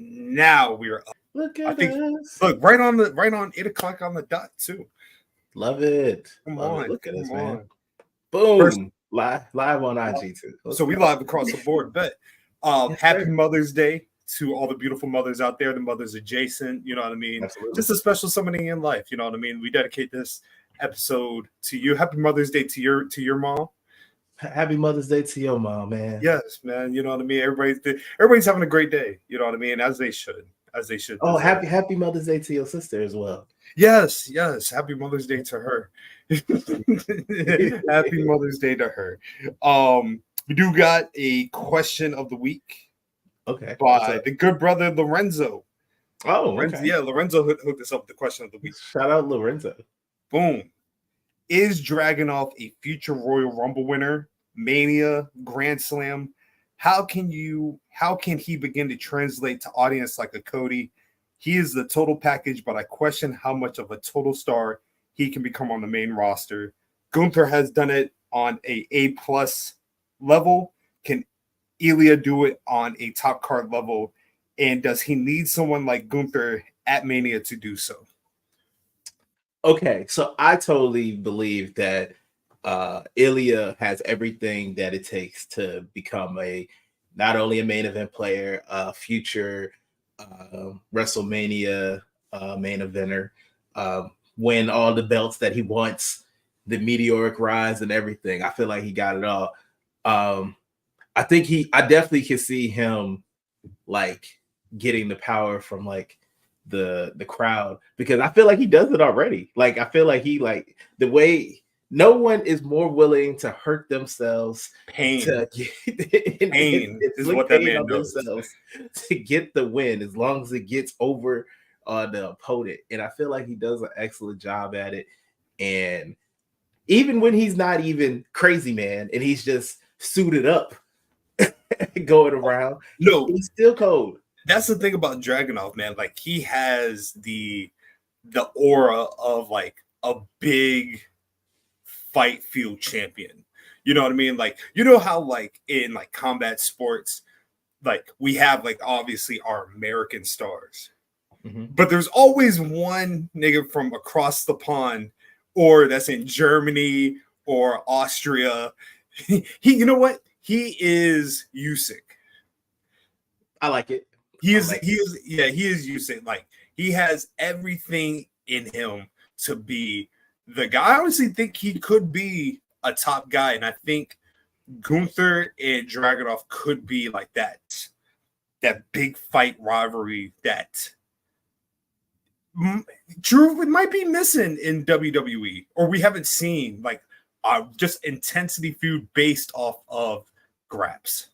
now we are up. Look at us. Look, right on 8 o'clock on the dot too. Love it. Come Love on. it. Look at us, man. On. Boom. First, live on IG too. So we live across the board. Bet. Happy Mother's Day to all the beautiful mothers out there, the mothers adjacent, you know what I mean? Absolutely. Just a special somebody in life, you know what I mean? We dedicate this episode to you. Happy Mother's Day to your mom. Happy Mother's Day to your mom, man. Yes, man. You know what I mean? Everybody's having a great day, you know what I mean? As they should. Oh, happy Mother's Day to your sister as well. Yes. Happy Mother's Day to her. Happy Mother's Day to her. We do got a question of the week. Okay. By the good brother Lorenzo. Oh, Lorenzo, okay. Yeah, Lorenzo hooked us up with the question of the week. Shout out Lorenzo. Boom. Is Dragunov a future Royal Rumble winner? Mania, Grand Slam? How can he begin to translate to audience like a Cody? He is the total package, but I question how much of a total star he can become on the main roster. Gunther has done it on A+ level. Can Ilya do it on a top card level? And does he need someone like Gunther at Mania to do so? Okay, so I totally believe that Ilya has everything that it takes to become not only a main event player, a future WrestleMania main eventer, win all the belts that he wants, the meteoric rise and everything. I feel like he got it all. I definitely can see him like getting the power from like the crowd, because I feel like he does it already. Like I feel like he like the way no one is more willing to hurt themselves, pain is what that man does to get the win, as long as it gets over the opponent. And I feel like he does an excellent job at it. And even when he's not even crazy, man, and he's just suited up going around, no, he's still cold. That's the thing about Dragunov, man. Like he has the aura of like a big fight field champion. You know what I mean? Like, you know how like in like combat sports, like we have like obviously our American stars, but there's always one nigga from across the pond, or that's in Germany or Austria. You know what? He is Usyk. I like it. He is Usyk. Like he has everything in him to be the guy. I honestly think he could be a top guy, and I think Gunther and Dragunov could be like that big fight rivalry that Drew might be missing in WWE, or we haven't seen like just intensity feud based off of Graps.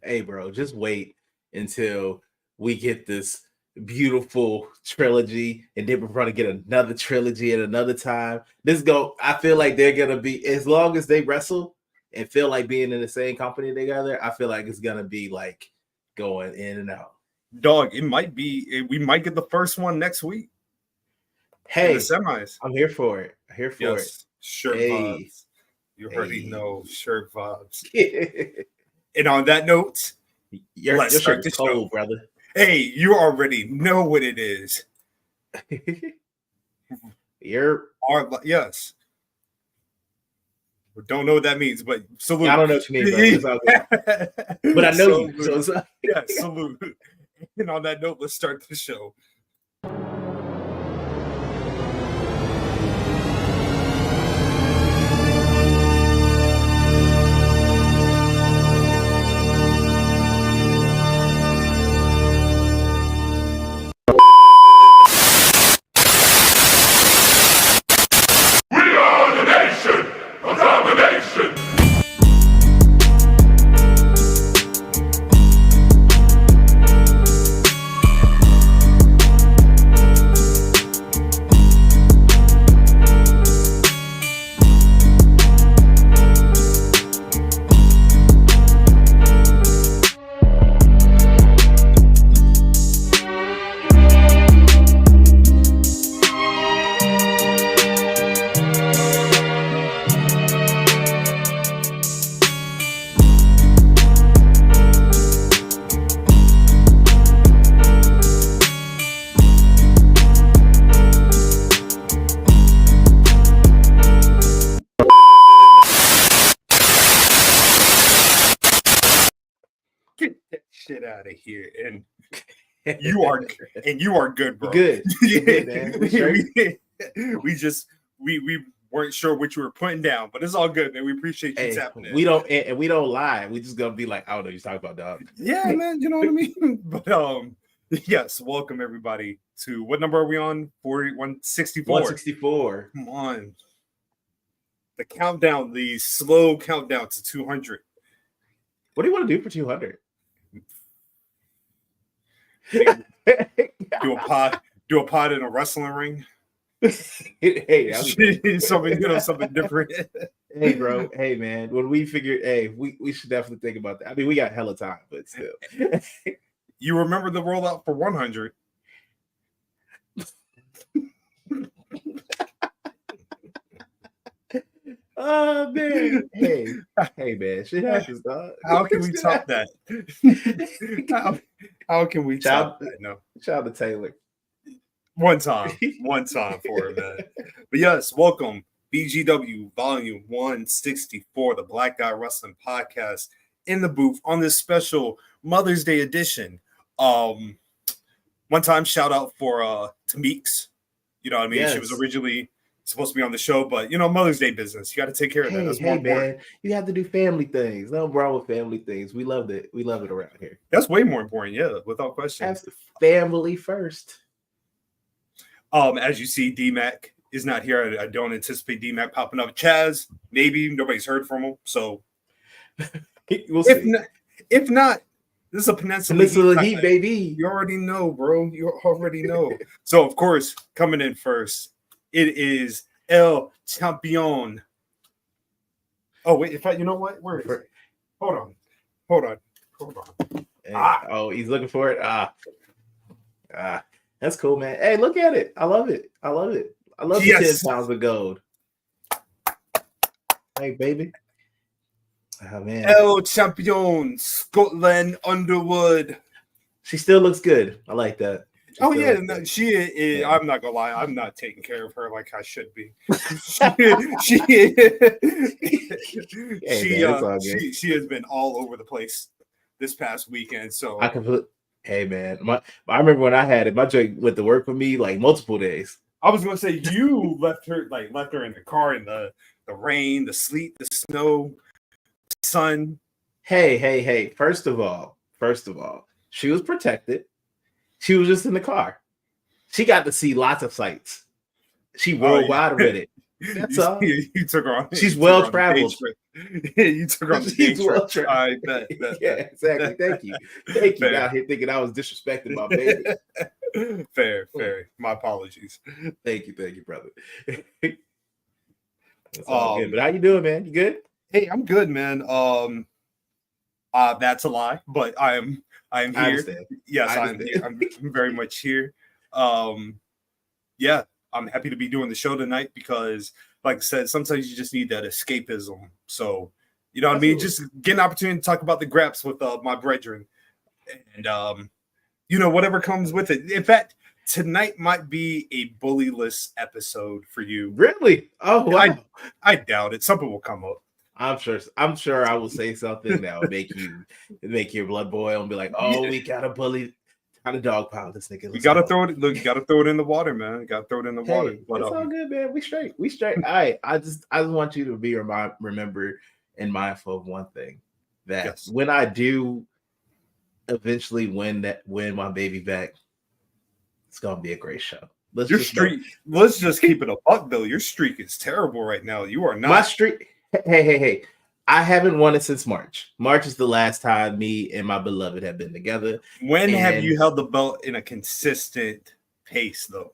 Hey, bro, just wait until we get this beautiful trilogy, and then we're going to get another trilogy at another time. I feel like they're going to be, as long as they wrestle and feel like being in the same company together, I feel like it's going to be like going in and out. Dog, we might get the first one next week. Hey, the semis. I'm here for it. Shirt vibes. You already know shirt vibes. And on that note, let's start the show, brother. Hey, you already know what it is. Yes. We don't know what that means, but salute. I don't know what you mean, bro. But I know you. So yeah, salute. And on that note, let's start the show. that shit out of here. And you are good, bro. Good. Good, man. We weren't sure what you were putting down, but it's all good, man. We appreciate you tapping in. We don't lie. We just gonna be like, I don't know, you're talking about, dog. Yeah, man, you know what I mean? But yes, welcome everybody to what number are we on? 164. 164. Come on. The countdown, the slow countdown to 200. What do you want to do for 200? Do a pod in a wrestling ring. Hey, something different. Hey, bro. Hey, man. When we figured, we should definitely think about that. I mean, we got hella time, but still. You remember the rollout for 100? Oh man. Hey, man. Shit happens, dog. How can we top that? How can we top that? No. Shout out to Taylor. One time for it, man. But yes, welcome. BGW Volume 164, the Black Guy Wrestling Podcast, in the booth on this special Mother's Day edition. One time shout out for to Meeks. You know what I mean? Yes. She was originally supposed to be on the show, but Mother's Day business. You got to take care of that. That's more important. Man, you have to do family things. Nothing wrong with family things. We love it. We love it around here. That's way more important, yeah, without question. That's family first. As you see, DMac is not here. I don't anticipate DMac popping up. Chaz, maybe nobody's heard from him, so we'll see. If not, this is a Peninsula Heat, baby. You already know, bro. You already know. So, of course, coming in first, it is El Champion. Oh wait, you know what? Where is it? Hold on. Hey, oh, he's looking for it. That's cool, man. Hey, look at it. I love it. I love the 10 pounds of gold. Hey, baby. Oh, man. El Champion, Scotland, Underwood. She still looks good. I like that. She is. Yeah. I'm not gonna lie. I'm not taking care of her like I should be. She has been all over the place this past weekend. So I can put. Hey man, I remember when I had it. My joint went to work with me like multiple days. I was gonna say you left her in the car in the rain, the sleet, the snow, sun. Hey. First of all, she was protected. She was just in the car. She got to see lots of sights. She worldwide with it. That's all. You took her on. She's well traveled. You took her on the day trip. I bet. Yeah, exactly. Thank you. Fair. Out here thinking I was disrespecting my baby. Fair. My apologies. Thank you, brother. That's all good. But how you doing, man? You good? Hey, I'm good, man. That's a lie, but I am here. Yes, I'm here. I'm very much here. Yeah, I'm happy to be doing the show tonight because, like I said, sometimes you just need that escapism. So, you know what I mean? Just get an opportunity to talk about the Graps with my brethren. And, whatever comes with it. In fact, tonight might be a bullyless episode for you. Really? Oh, wow. I doubt it. Something will come up. I'm sure I will say something that will make your blood boil and be like, oh, we got to bully. Kind of dog pile this nigga. You gotta throw it. Look, you gotta throw it in the water, man. You gotta throw it in the water. But it's all good, man. We straight. All right. I just want you to be remember and mindful of one thing, that when I do eventually win my baby back, it's gonna be a great show. Let's just keep it a buck though. Your streak is terrible right now. You are not. My streak. Hey. I haven't won it since March. March is the last time me and my beloved have been together. When have you held the belt in a consistent pace, though?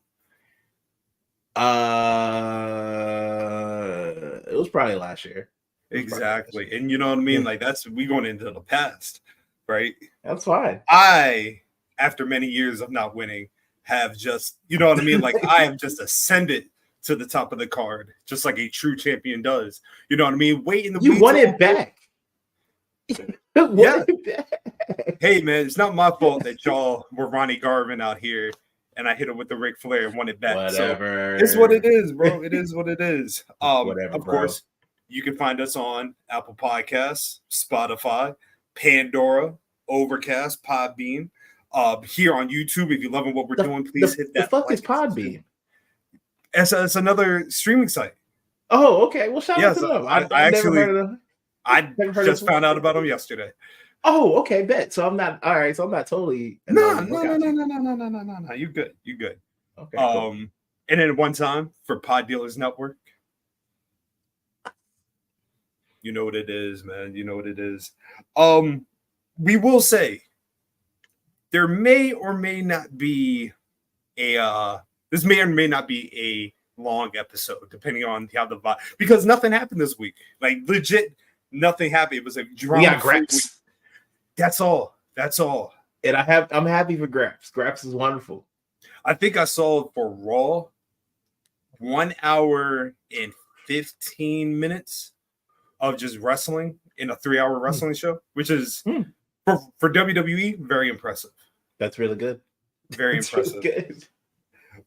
It was probably last year. Exactly. And you know what I mean? Like, we going into the past, right? That's fine. After many years of not winning, have just, you know what I mean? Like, I have just ascended to the top of the card, just like a true champion does. You know what I mean? You won it back. Yeah. Hey, man, it's not my fault that y'all were Ronnie Garvin out here, and I hit it with the Ric Flair and won it back. Whatever. So it's what it is, bro. It is what it is. Whatever, of course, you can find us on Apple Podcasts, Spotify, Pandora, Overcast, Podbean. Here on YouTube, if you're loving what we're doing, please hit that. The fuck like is Podbean? It's another streaming site. Oh, okay. Well, shout out to Yes, them. I I've never actually heard of them. I just found out about them yesterday. Oh, okay, bet. So I'm not all right. So I'm not totally. No. You good. Okay. Cool. And then one time for Pod Dealers Network. You know what it is, man. You know what it is. We will say there may or may not be this may or may not be a long episode, depending on how the vibe, because nothing happened this week. Like legit, nothing happened. It was a drama. We got Graps. That's all. And I'm happy for Graps. Graps is wonderful. I think I saw for Raw 1 hour and 15 minutes of just wrestling in a 3-hour wrestling show, which is for WWE very impressive. That's really good. Very impressive. Really good.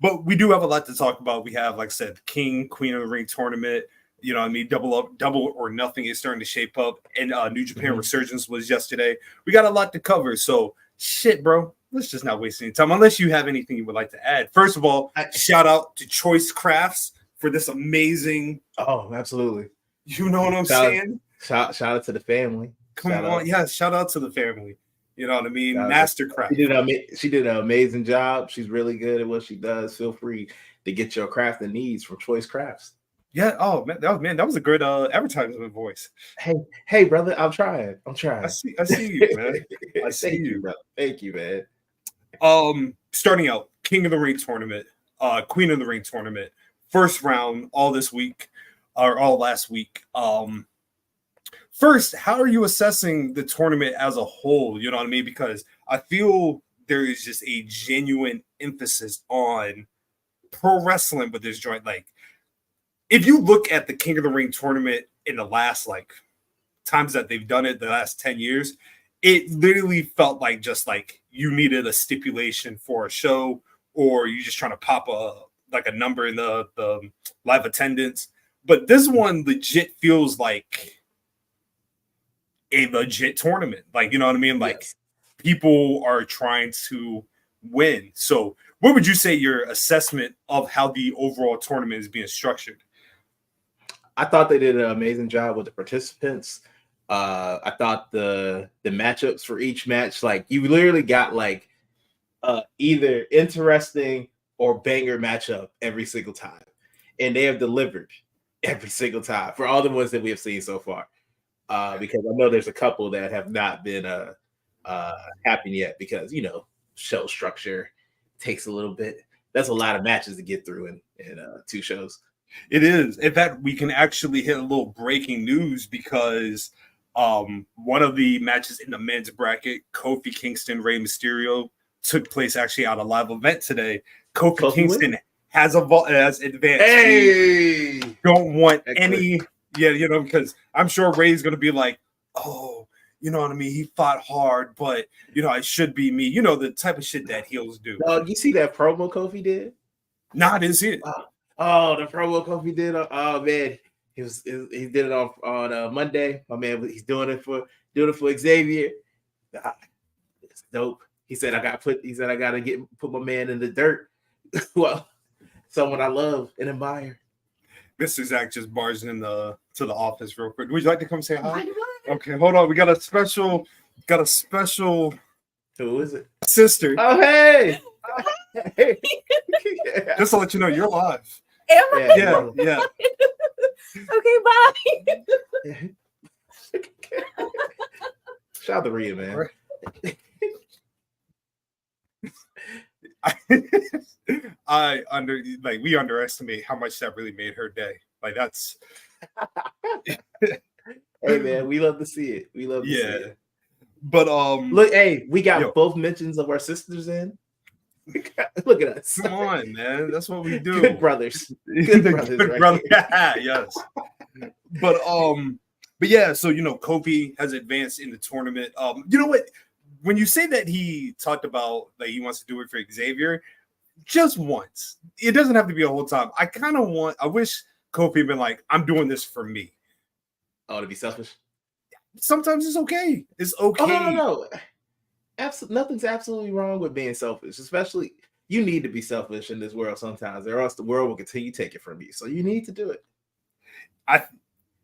But we do have a lot to talk about. We have, like I said, King, Queen of the Ring tournament. You know what I mean? Double or nothing is starting to shape up. And New Japan Resurgence was yesterday. We got a lot to cover. So, shit, bro. Let's just not waste any time. Unless you have anything you would like to add. First of all, shout out to Choice Crafts for this amazing. Oh, absolutely. You know what I'm saying? Shout out to the family. Come on. Yeah, shout out to the family. You know what I mean? Mastercraft. She did an amazing job. She's really good at what she does. Feel free to get your crafting needs from Choice Crafts. Yeah. Oh man, that was a good advertisement voice. Hey, brother, I'm trying. I see you, man. I see you, brother. Thank you, man. Starting out, King of the Ring tournament, Queen of the Ring tournament, first round all this week or all last week. First, how are you assessing the tournament as a whole? You know what I mean? Because I feel there is just a genuine emphasis on pro wrestling with this joint. Like, if you look at the King of the Ring tournament in the last times that they've done it, the last 10 years, it literally felt like just like you needed a stipulation for a show, or you just trying to pop a number in the live attendance. But this one legit feels like a legit tournament. Like, you know what I mean? Like, people are trying to win. So what would you say your assessment of how the overall tournament is being structured? I thought they did an amazing job with the participants. I thought the matchups for each match, like you literally got like either interesting or banger matchup every single time. And they have delivered every single time for all the ones that we have seen so far. Because I know there's a couple that have not been happening yet because, you know, show structure takes a little bit. That's a lot of matches to get through in 2 shows. It is. In fact, we can actually hit a little breaking news because one of the matches in the men's bracket, Kofi Kingston, Rey Mysterio, took place actually at a live event today. Kofi Kingston has advanced. Hey! Don't want any... Yeah, you know, because I'm sure Ray's going to be like, oh, you know what I mean? He fought hard, but, you know, it should be me. You know, the type of shit that heels do. You see that promo Kofi did? Nah, I didn't see it. Oh, the promo Kofi did. Oh, man. He did it on Monday. My man, he's doing it for Xavier. It's dope. He said I got to put my man in the dirt. Well, someone I love and admire. Mr. Zach just barged to the office real quick. Would you like to come say hi? Okay, hold on. We got a special. Who is it? Sister. Oh, hey. Hey. Just to let you know, you're live. Am I? Yeah. Okay, bye. Shout out to Rhea, man. We underestimate how much that really made her day. Like that's hey man, we love to see it. We love to see it. But look, hey, we got both mentions of our sisters in. Look at us. Come on, man. That's what we do. Good brothers. Good brothers. Good brother. Yes. But yeah, so you know, Kofi has advanced in the tournament. You know what? When you say that he talked about that he wants to do it for Xavier, just once. It doesn't have to be a whole time. I wish Kofi had been like, I'm doing this for me. Oh, to be selfish? Sometimes it's okay. It's okay. Oh, no. Nothing's absolutely wrong with being selfish, especially you need to be selfish in this world sometimes, or else the world will continue to take it from you. So you need to do it.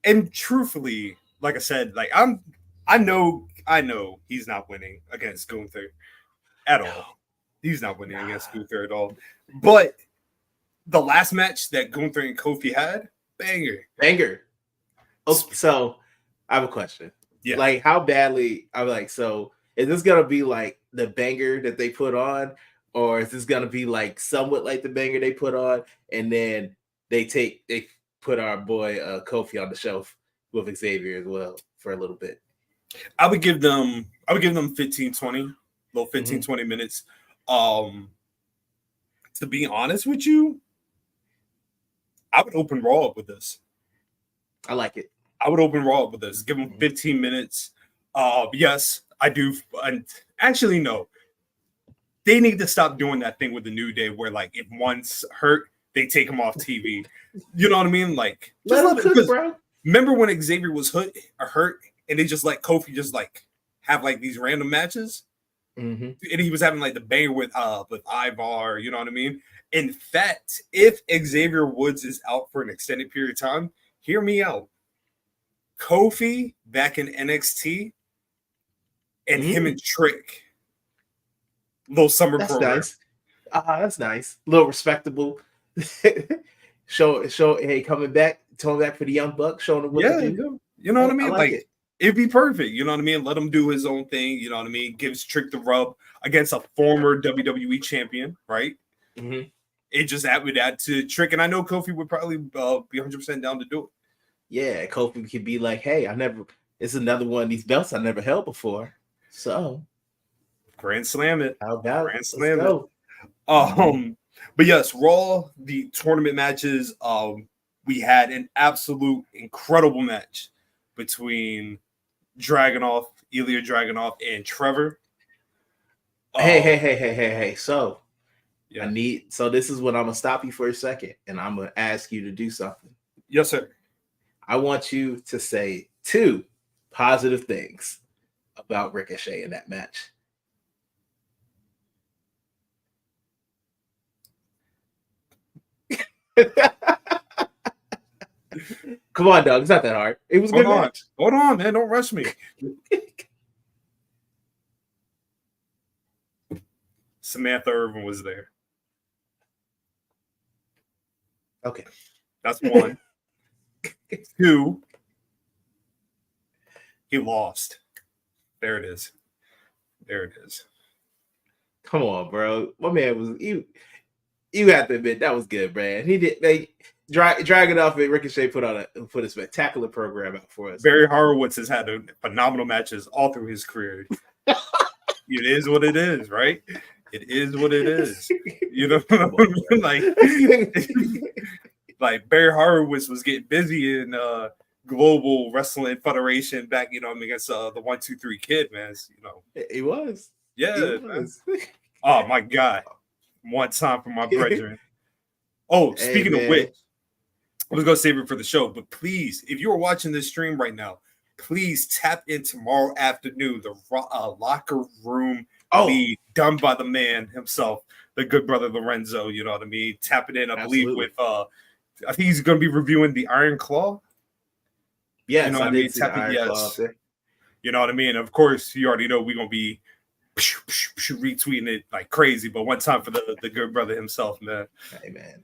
And truthfully, like I said, like I know he's not winning against Gunther at all. He's not winning against Gunther at all. But the last match that Gunther and Kofi had, banger. Okay, so I have a question. Yeah. Like, how badly? I'm like, so is this gonna be like the banger that they put on, or is this gonna be like somewhat like the banger they put on, and then they put our boy Kofi on the shelf with Xavier as well for a little bit? I would give them 15, 20, little 15, 20 minutes. To be honest with you, I would open Raw up with this. I like it. I would open Raw up with this. Give them 15 minutes. Yes, I do. And actually, no. They need to stop doing that thing with the New Day where, like, if one's hurt, they take him off TV. You know what I mean? Like, let him cook, bro. Remember when Xavier was hurt, and they just let Kofi just like have like these random matches, and he was having like the banger with Ivar. You know what I mean? In fact, if Xavier Woods is out for an extended period of time, hear me out. Kofi back in NXT, and him and Trick, little summer program. Nice. That's nice. A little respectable. show. Hey, coming back for the Young Bucks, showing them what to do. You know what I mean? Like it'd be perfect. You know what I mean? Let him do his own thing. You know what I mean? Gives Trick the rub against a former WWE champion, right? It just would add to Trick, and I know Kofi would probably be 100% down to do it. Yeah, Kofi could be like, "Hey, it's another one of these belts I never held before." So, Grand Slam it. How about Grand Slam it? But yes, Raw, the tournament matches. We had an absolute incredible match between Ilya Dragunov, and Trevor. Hey. So, yeah. So this is when I'm gonna stop you for a second, and I'm gonna ask you to do something. Yes, sir. I want you to say 2 positive things about Ricochet in that match. Come on, dog. It's not that hard. It was a good match. Hold on, man. Don't rush me. Samantha Irvin was there. Okay. That's 1. 2, he lost. There it is. Come on, bro. My man was you have to admit that was good, man. He did Dragunov and Ricochet put a spectacular program out for us. Barry Horowitz has had phenomenal matches all through his career. It is what it is, right? It is what it is. You know what I mean? Like Barry Horowitz was getting busy in Global Wrestling Federation back, you know, against the 1, 2, 3 Kid, man. You know, he was. Yeah. He was. Oh my God! One time for my brethren. Oh, speaking of which, I was gonna save it for the show, but please, if you are watching this stream right now, please tap in tomorrow afternoon the locker room lead done by the man himself, the good brother Lorenzo. You know what I mean? Tap it in, I believe, with I think he's going to be reviewing the Iron Claw. Yes, you know what I mean? Tap it, yes. You know what I mean? Of course, you already know we're going to be retweeting it like crazy, but one time for the good brother himself, man. Hey, man.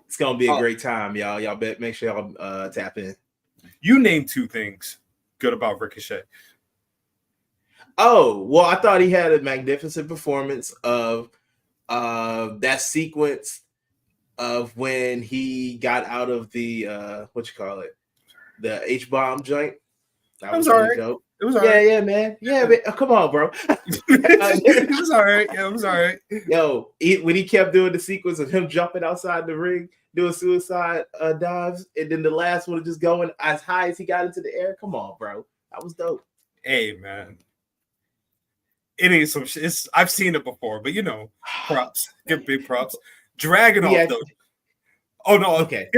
It's going to be a great time, y'all. Y'all bet make sure y'all tap in. You named 2 things good about Ricochet. Oh, well, I thought he had a magnificent performance of that sequence of when he got out of the the H-bomb joint. That was really dope. It was all right. Yeah, man. Yeah, man. Oh, come on, bro. It was all right. Yeah, it was all right. Yo, when he kept doing the sequence of him jumping outside the ring, doing suicide dives, and then the last one just going as high as he got into the air. Come on, bro. That was dope. Hey, man. It ain't some shit. I've seen it before, but you know, props. Give big props. Dragunov, though. Oh, no. Okay.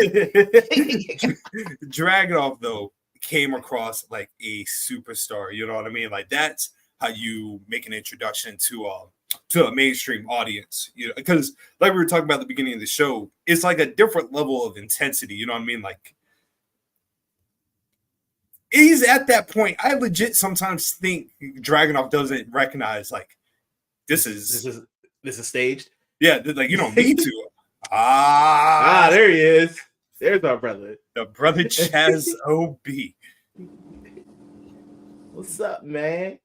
Dragunov, though, came across like a superstar. You know what I mean? Like, that's how you make an introduction to a mainstream audience. You know, because like we were talking about at the beginning of the show, it's like a different level of intensity. You know what I mean? Like he's at that point. I legit sometimes think Dragunov doesn't recognize like this is staged. Yeah, like you don't need to. There he is. There's our brother. The brother Chaz OB. What's up, man?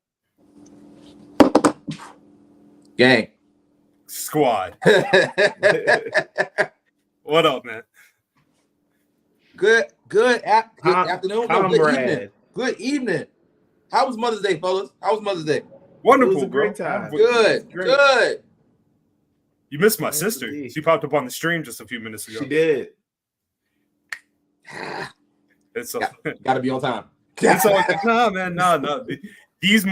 Gang. Squad. What up, man? Good afternoon. No, good Comrade. evening. Good evening. How was Mother's Day, fellas? How was Mother's Day? Wonderful, It was a great bro. time. Good. Great. Good. You missed my Yes, sister. indeed. She popped up on the stream just a few minutes ago. She did. It's so, Gotta be on time. it's all nah, man, nah. These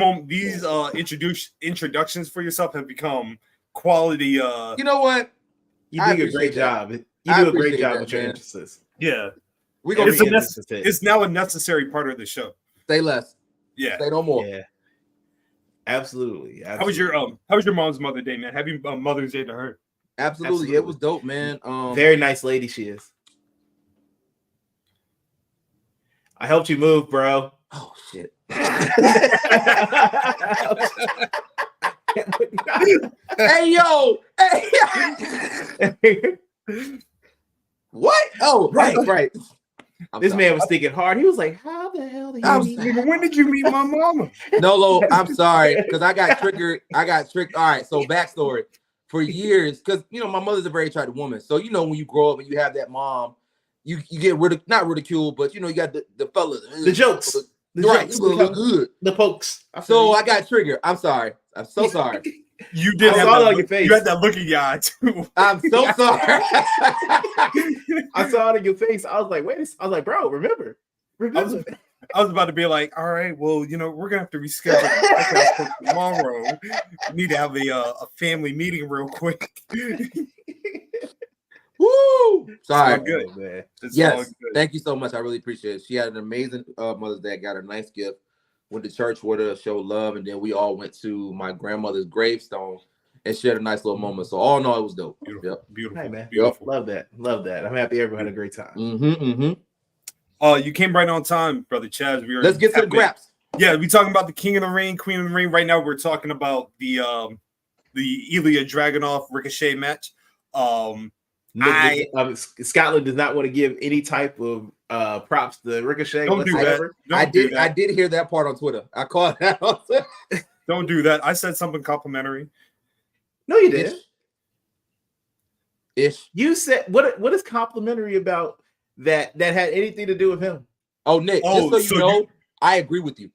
introductions for yourself have become quality. You know what? You I do a appreciate great that. job. You I do a great appreciate job that, with your man. entrances. Yeah, We gonna it's, be it's now a necessary part of the show. stay less. Yeah. Stay no more. Yeah. Absolutely. How was your mom's Mother's Day, man? Happy Mother's Day to her. Absolutely. It was dope, man. Very nice lady she is. I helped you move, bro. Oh shit. Hey yo. Hey. What? Oh, right. I'm This sorry. man was thinking hard. He was like, how the hell did I'm you meet Nigga, when did you meet my mama? Nolo, I'm sorry because I got triggered. I got tricked. All right, so backstory. For years, because my mother's a very attractive woman. So when you grow up and you have that mom, you get not ridiculed, but you got the fellas, the jokes. The right? jokes, You look good. the pokes. So I got triggered. I'm sorry. I'm so sorry. You did I have saw that it on look, your face. You had that look in your eye too. I'm so sorry. I saw it in your face. I was like, wait. I was like, bro, remember. I was about to be like, all right, well, we're gonna have to reschedule the podcast for tomorrow. We need to have a family meeting real quick. Woo! Sorry. All good. Oh, man. It's all Yes. good. Thank you so much. I really appreciate it. She had an amazing Mother's Day. Got her a nice gift. Went to church with her, showed love, and then we all went to my grandmother's gravestone and shared a nice little moment. So all in all, it was dope. Beautiful, Yep. beautiful, Hey, man. beautiful. Love that. I'm happy everyone had a great time. You came right on time, brother Chaz. Let's get to the graps. Yeah, we talking about the King of the Ring, Queen of the Ring. Right now, we're talking about the Ilya Dragunov Ricochet match. Scotland does not want to give any type of props to Ricochet. Don't do whatsoever. that. I did hear that part on Twitter. I caught that on Twitter. Don't do that. I said something complimentary. No, you didn't. Ish. You said what is complimentary about that had anything to do with him? Oh, Nick, Oh, just so you know, I agree with you.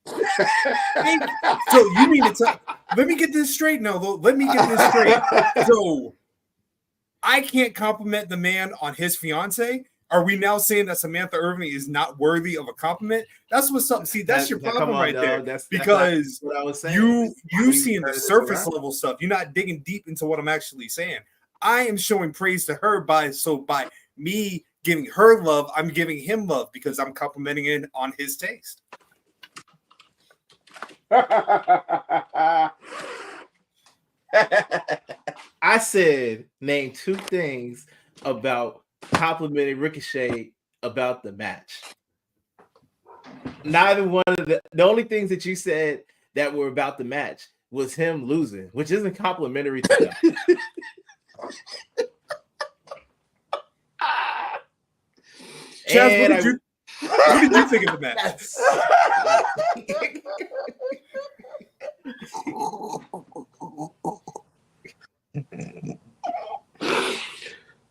So you mean to tell? Let me get this straight. No, let me get this straight. So I can't compliment the man on his fiance. Are we now saying that Samantha Irving is not worthy of a compliment? That's what's up. See, that's your problem right there. Because what I was saying. you seeing the surface level stuff. You're not digging deep into what I'm actually saying. I am showing praise to her by me giving her love, I'm giving him love because I'm complimenting it on his taste. I said name two things about complimenting Ricochet about the match. Neither one of the only things that you said that were about the match was him losing, which isn't complimentary to them. Chaz, what did you think of the match?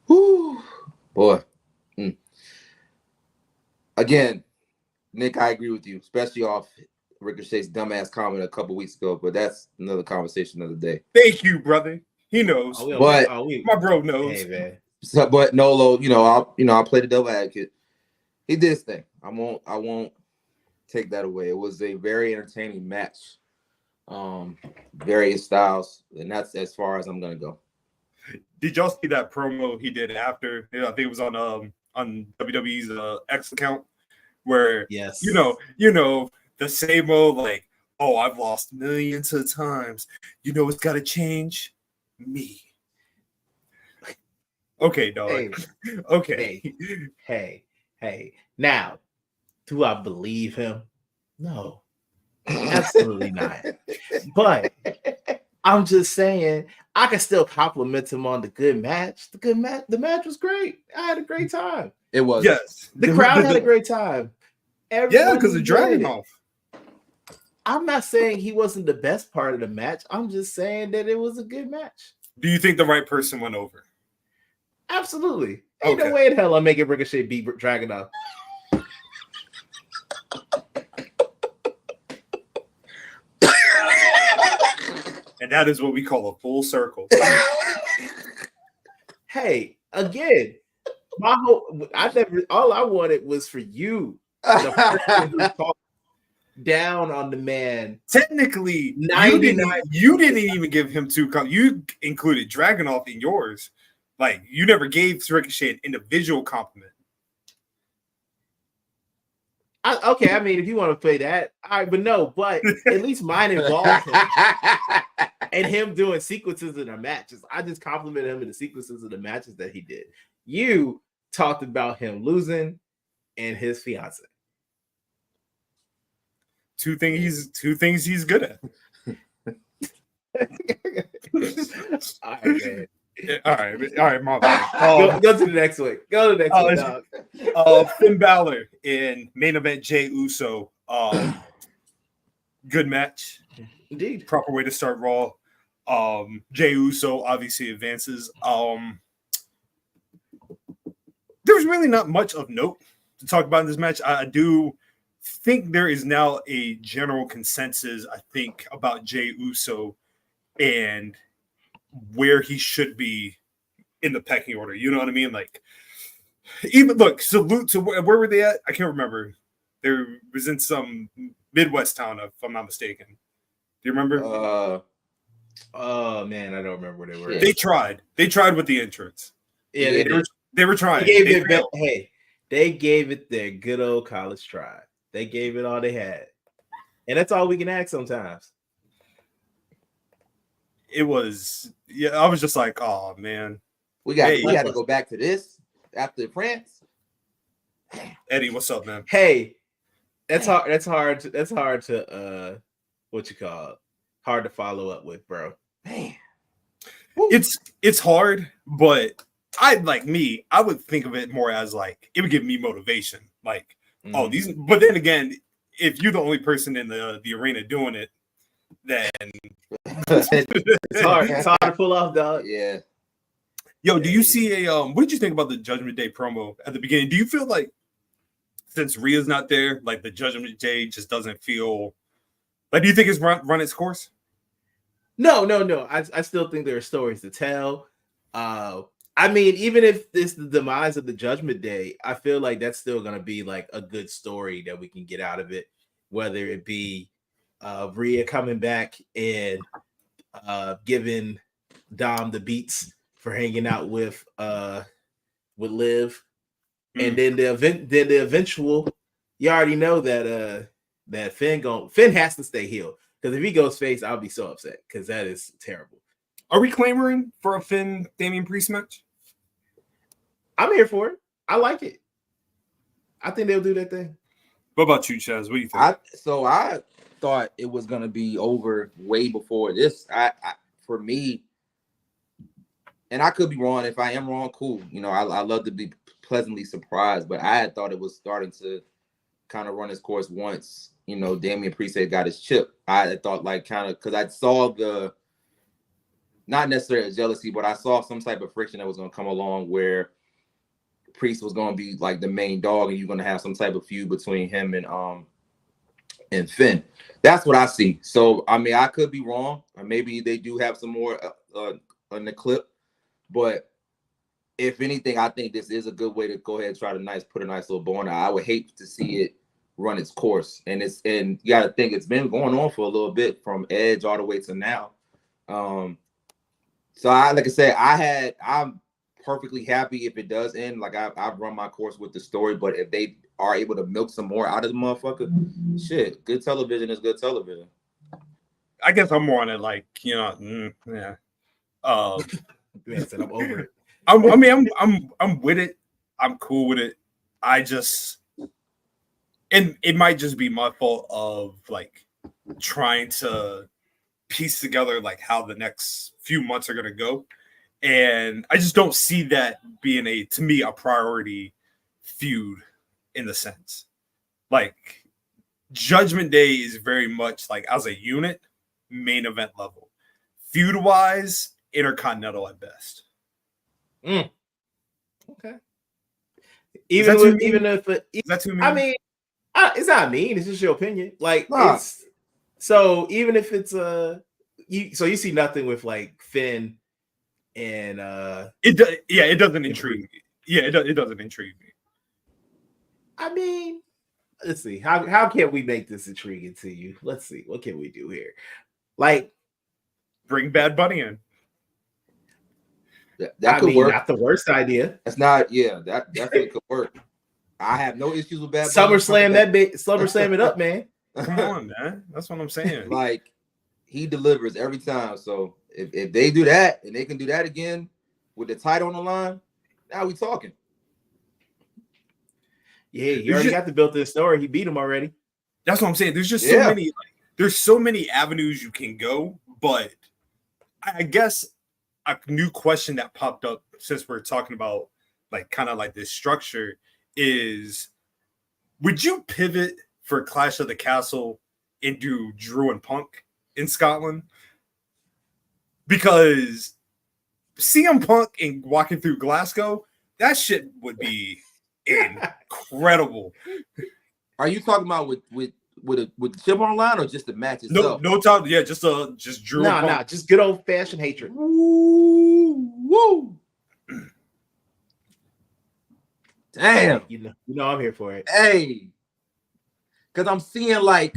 Whew. Boy. Again, Nick, I agree with you, especially off Ricochet's dumbass comment a couple weeks ago, but that's another conversation of the day. Thank you, brother. He knows. But my bro knows. Hey, man. So, but Nolo, I'll play the devil advocate. He did his thing. I won't take that away. It was a very entertaining match. Various styles, and that's as far as I'm gonna go. Did y'all see that promo he did after? I think it was on WWE's X account, where yes, the same old like, Oh, I've lost millions of times. You know what's got to change? Me. Okay, dog. Hey, Okay. hey. Now, do I believe him? No, absolutely not. But I'm just saying, I can still compliment him on the good match. The match was great. I had a great time. It was. Yes. The crowd had a great time. Yeah, Everyone because of enjoyed it. Dragunov. I'm not saying he wasn't the best part of the match. I'm just saying that it was a good match. Do you think the right person went over? Absolutely. Ain't no Okay. way in hell I'm making Ricochet beat Dragunov. And that is what we call a full circle. Hey, again, all I wanted was for you, the person who talked down on the man. Technically, 99. you didn't even give him two. You included Dragunov in yours. Like, you never gave Ricochet an individual compliment. Okay, I mean, if you want to play that, all right, but at least mine involved him and him doing sequences in the matches. I just complimented him in the sequences of the matches that he did. You talked about him losing and his fiance. Two things he's good at. All right, man. All right, my bad. Go to the next one. Go to the next one, dog. Finn Balor in main event Jey Uso. Good match. Indeed. Proper way to start Raw. Jey Uso obviously advances. There's really not much of note to talk about in this match. I do think there is now a general consensus, I think, about Jey Uso and where he should be in the pecking order. You know what I mean? Like, even look, salute to where were they at? I can't remember. There was in some Midwest town, if I'm not mistaken. Do you remember? Oh man, I don't remember where they were. They tried. They tried with the entrance. Yeah, they were trying. They gave it their good old college try. They gave it all they had. And that's all we can ask sometimes. It was, yeah, I was just like, oh man. We got to go back to this after France. Eddie, what's up, man? Hey, that's hard to what you call it? Hard to follow up with, bro. Man. It's hard, but I would think of it more as like it would give me motivation. Like, but then again, if you're the only person in the arena doing it, then it's hard to pull off, dog. Yeah. Yo, do you see what did you think about the Judgment Day promo at the beginning? Do you feel like since Rhea's not there, like the Judgment Day just doesn't feel like, do you think it's run its course? No. I still think there are stories to tell. I mean, even if it's the demise of the Judgment Day, I feel like that's still gonna be like a good story that we can get out of it, whether it be Rhea coming back and giving Dom the beats for hanging out with Liv, and then the eventual. You already know that Finn has to stay heel, because if he goes face, I'll be so upset because that is terrible. Are we clamoring for a Finn Damian Priest match? I'm here for it. I like it. I think they'll do that thing. What about you, Chaz? What do you think? I thought it was gonna be over way before this. For me, and I could be wrong. If I am wrong, cool. You know, I love to be pleasantly surprised, but I had thought it was starting to kind of run its course once, you know, Damian Priest had got his chip. I thought like kind of, because I saw not necessarily a jealousy, but I saw some type of friction that was going to come along where Priest was going to be like the main dog and you're going to have some type of feud between him and Finn. That's what I see. So, I mean, I could be wrong. Or maybe they do have some more in the clip. But if anything, I think this is a good way to go ahead and try to put a nice little bow on it. I would hate to see it run its course. And you got to think it's been going on for a little bit from Edge all the way to now. So like I said, I'm perfectly happy if it does end. Like I've run my course with the story, but if they are able to milk some more out of the motherfucker, shit, good television is good television. I guess I'm more on it, like, you know, yeah. Man said I'm over it. I'm with it. I'm cool with it. I just, and it might just be my fault of like trying to piece together like how the next few months are gonna go, and I just don't see that being to me a priority feud in the sense like Judgment Day is very much like as a unit main event level, feud wise Intercontinental at best. Okay. Even if Is that too mean? I mean, it's not mean. It's just your opinion. Like Nah. it's so even if it's you see nothing with like Finn and it doesn't intrigue me. Yeah, it doesn't intrigue me. I mean, let's see. How can we make this intriguing to you? Let's see. What can we do here? Like Bring Bad Bunny in. That could work. Not the worst idea. That's not. Yeah, that definitely could work. I have no issues with Bad Bunny. SummerSlam it up, man. Come on, man. That's what I'm saying. Like he delivers every time. So if they do that and they can do that again with the title on the line, now we talking. Yeah, you already got the built-in story. He beat him already. That's what I'm saying. There's just so many. Like, there's so many avenues you can go, but I guess a new question that popped up since we're talking about like kind of like this structure is: would you pivot for Clash of the Castle and do Drew and Punk in Scotland? Because CM Punk and walking through Glasgow, that shit would be incredible. Are you talking about with the chip on the line or just the match itself? No time. Yeah, just Drew. Nah, just good old fashioned hatred. Woo! Damn. You know I'm here for it. Hey, because I'm seeing like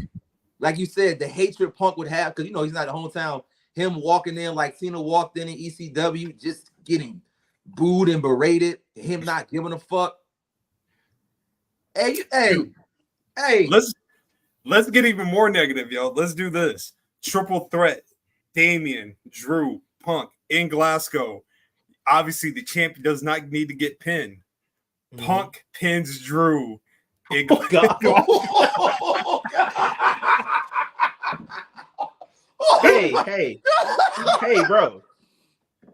you said, the hatred Punk would have, because he's not the hometown. Him walking in like Cena walked in ECW, just getting booed and berated, him not giving a fuck. Hey. Let's get even more negative, yo. Let's do this. Triple threat. Damian, Drew, Punk in Glasgow. Obviously, the champion does not need to get pinned. Mm-hmm. Punk pins Drew. In Glasgow. Hey, bro,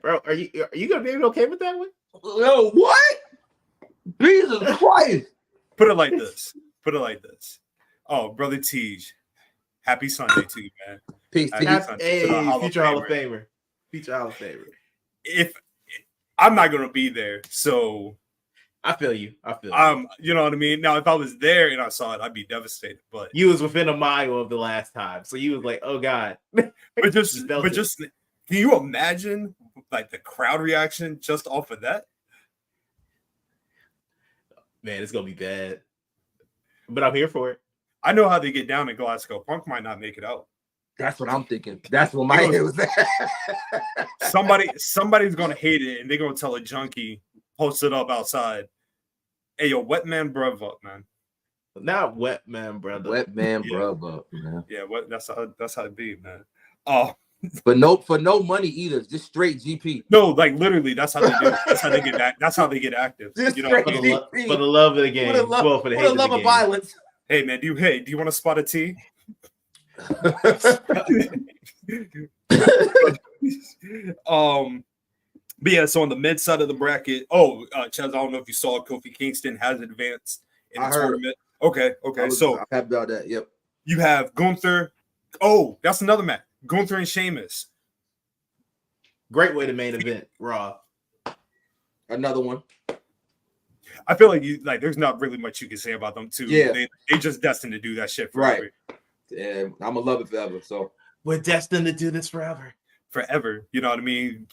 are you gonna be okay with that one? Yo, what? Jesus Christ! Put it like this. Oh, brother Tej, happy Sunday to you, man. Peace. Future Hall of Famer. If I'm not gonna be there, so I feel you. You know what I mean? Now, if I was there and I saw it, I'd be devastated. But you was within a mile of the last time, so you was like, "Oh God!" but just can you imagine like the crowd reaction just off of that? Man, it's gonna be bad. But I'm here for it. I know how they get down in Glasgow. Punk might not make it out. That's what I'm thinking. That's what my head was at. Somebody's gonna hate it, and they're gonna tell a junkie. Post it up outside. Hey, yo, wet man, bruv up, man. Not wet man, brother. Wet man, bruv up, man. Yeah, that's how it be, man. Oh, but for no money either. Just straight GP. No, like literally, that's how they do. That's how they get back. That's how they get active. Just you know, for the love of the game. For the love of violence. Hey, man, do you want to spot a T? But yeah, so on the mid side of the bracket, Chaz, I don't know if you saw Kofi Kingston has advanced in the tournament. Okay. So I'm happy about that. Yep. You have Gunther. Oh, that's another match. Gunther and Sheamus. Great way to main event Raw. Another one. I feel like there's not really much you can say about them too. Yeah. They just destined to do that shit forever. Right. Yeah, I'm gonna love it forever. So we're destined to do this forever. Forever. You know what I mean?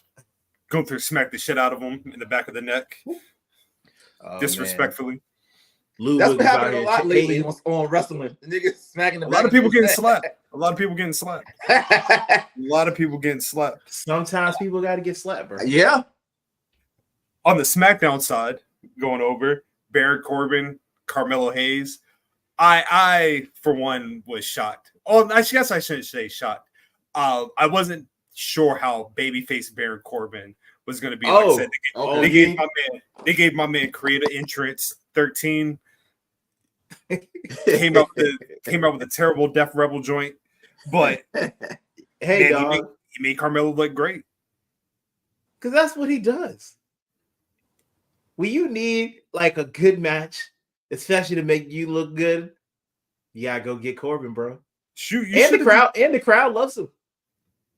Gunther smacked the shit out of him in the back of the neck. Disrespectfully. That's what happened a lot lately on wrestling. The niggas smacking the back. A lot of people getting slapped. A lot of people getting slapped. Sometimes people got to get slapped, bro. Yeah. On the SmackDown side, going over, Baron Corbin, Carmelo Hayes. I for one was shocked. Oh, I guess I shouldn't say shocked. I wasn't sure how babyface Baron Corbin was going to be. Like I said, they gave my man creative entrance 13. came out with a terrible Def Rebel joint, but Hey, man, dog. he made Carmelo look great. Because that's what he does. When you need like a good match, especially to make you look good, you gotta go get Corbin, bro. Shoot, the crowd loves him.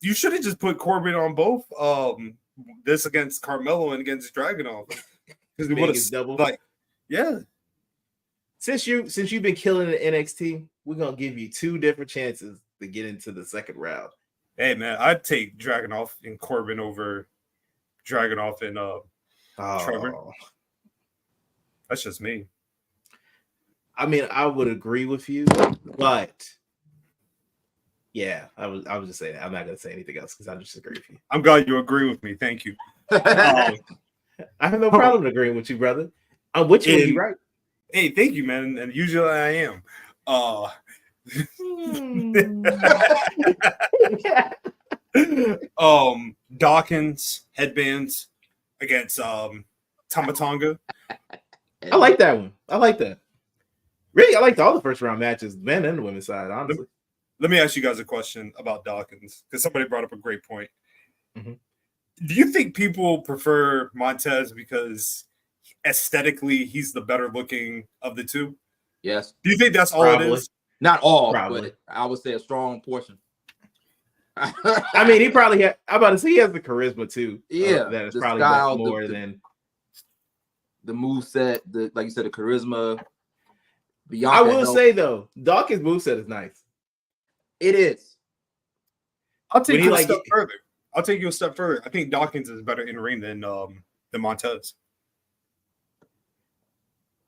You should have just put Corbin on both. This against Carmelo and against Dragunov. Because we would have double. Like, yeah. Since you've been killing the NXT, we're gonna give you 2 different chances to get into the second round. Hey man, I'd take Dragunov and Corbin over Dragunov and Trevor. That's just me. I mean, I would agree with you, but yeah, I was just saying. I'm not gonna say anything else because I just agree with you. I'm glad you agree with me. Thank you. I have no problem agreeing with you, brother. I'm with you when you're right. Hey, thank you, man. And usually I am. Dawkins headbands against Tamatonga. I like that one. I like that. Really, I liked all the first round matches, men and the women's side, honestly. Let me ask you guys a question about Dawkins, because somebody brought up a great point. Mm-hmm. Do you think people prefer Montez because aesthetically he's the better looking of the two? Yes. Do you think that's all Probably. it is? Not all, Probably. but I would say a strong portion. I mean, he probably had. I'm about to say he has the charisma too. Yeah, that is the probably style, more than the moveset, like you said, the charisma. Beyond I will say though, Dawkins' moveset is nice. It is. I'll take you a step further. I'll take you a step further. I think Dawkins is better in ring than Montez.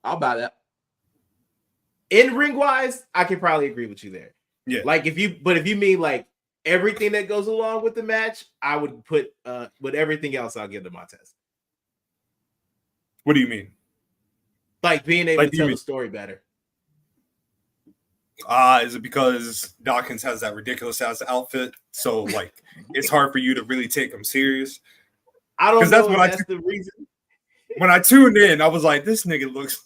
I'll buy that. In ring wise, I can probably agree with you there. Yeah. Like if you mean like everything that goes along with the match, I would put with everything else, I'll give to Montez. What do you mean? Like being able to tell the story better. Is it because Dawkins has that ridiculous ass outfit? So like it's hard for you to really take him serious. I don't know if that's the reason. When I tuned in, I was like, this nigga looks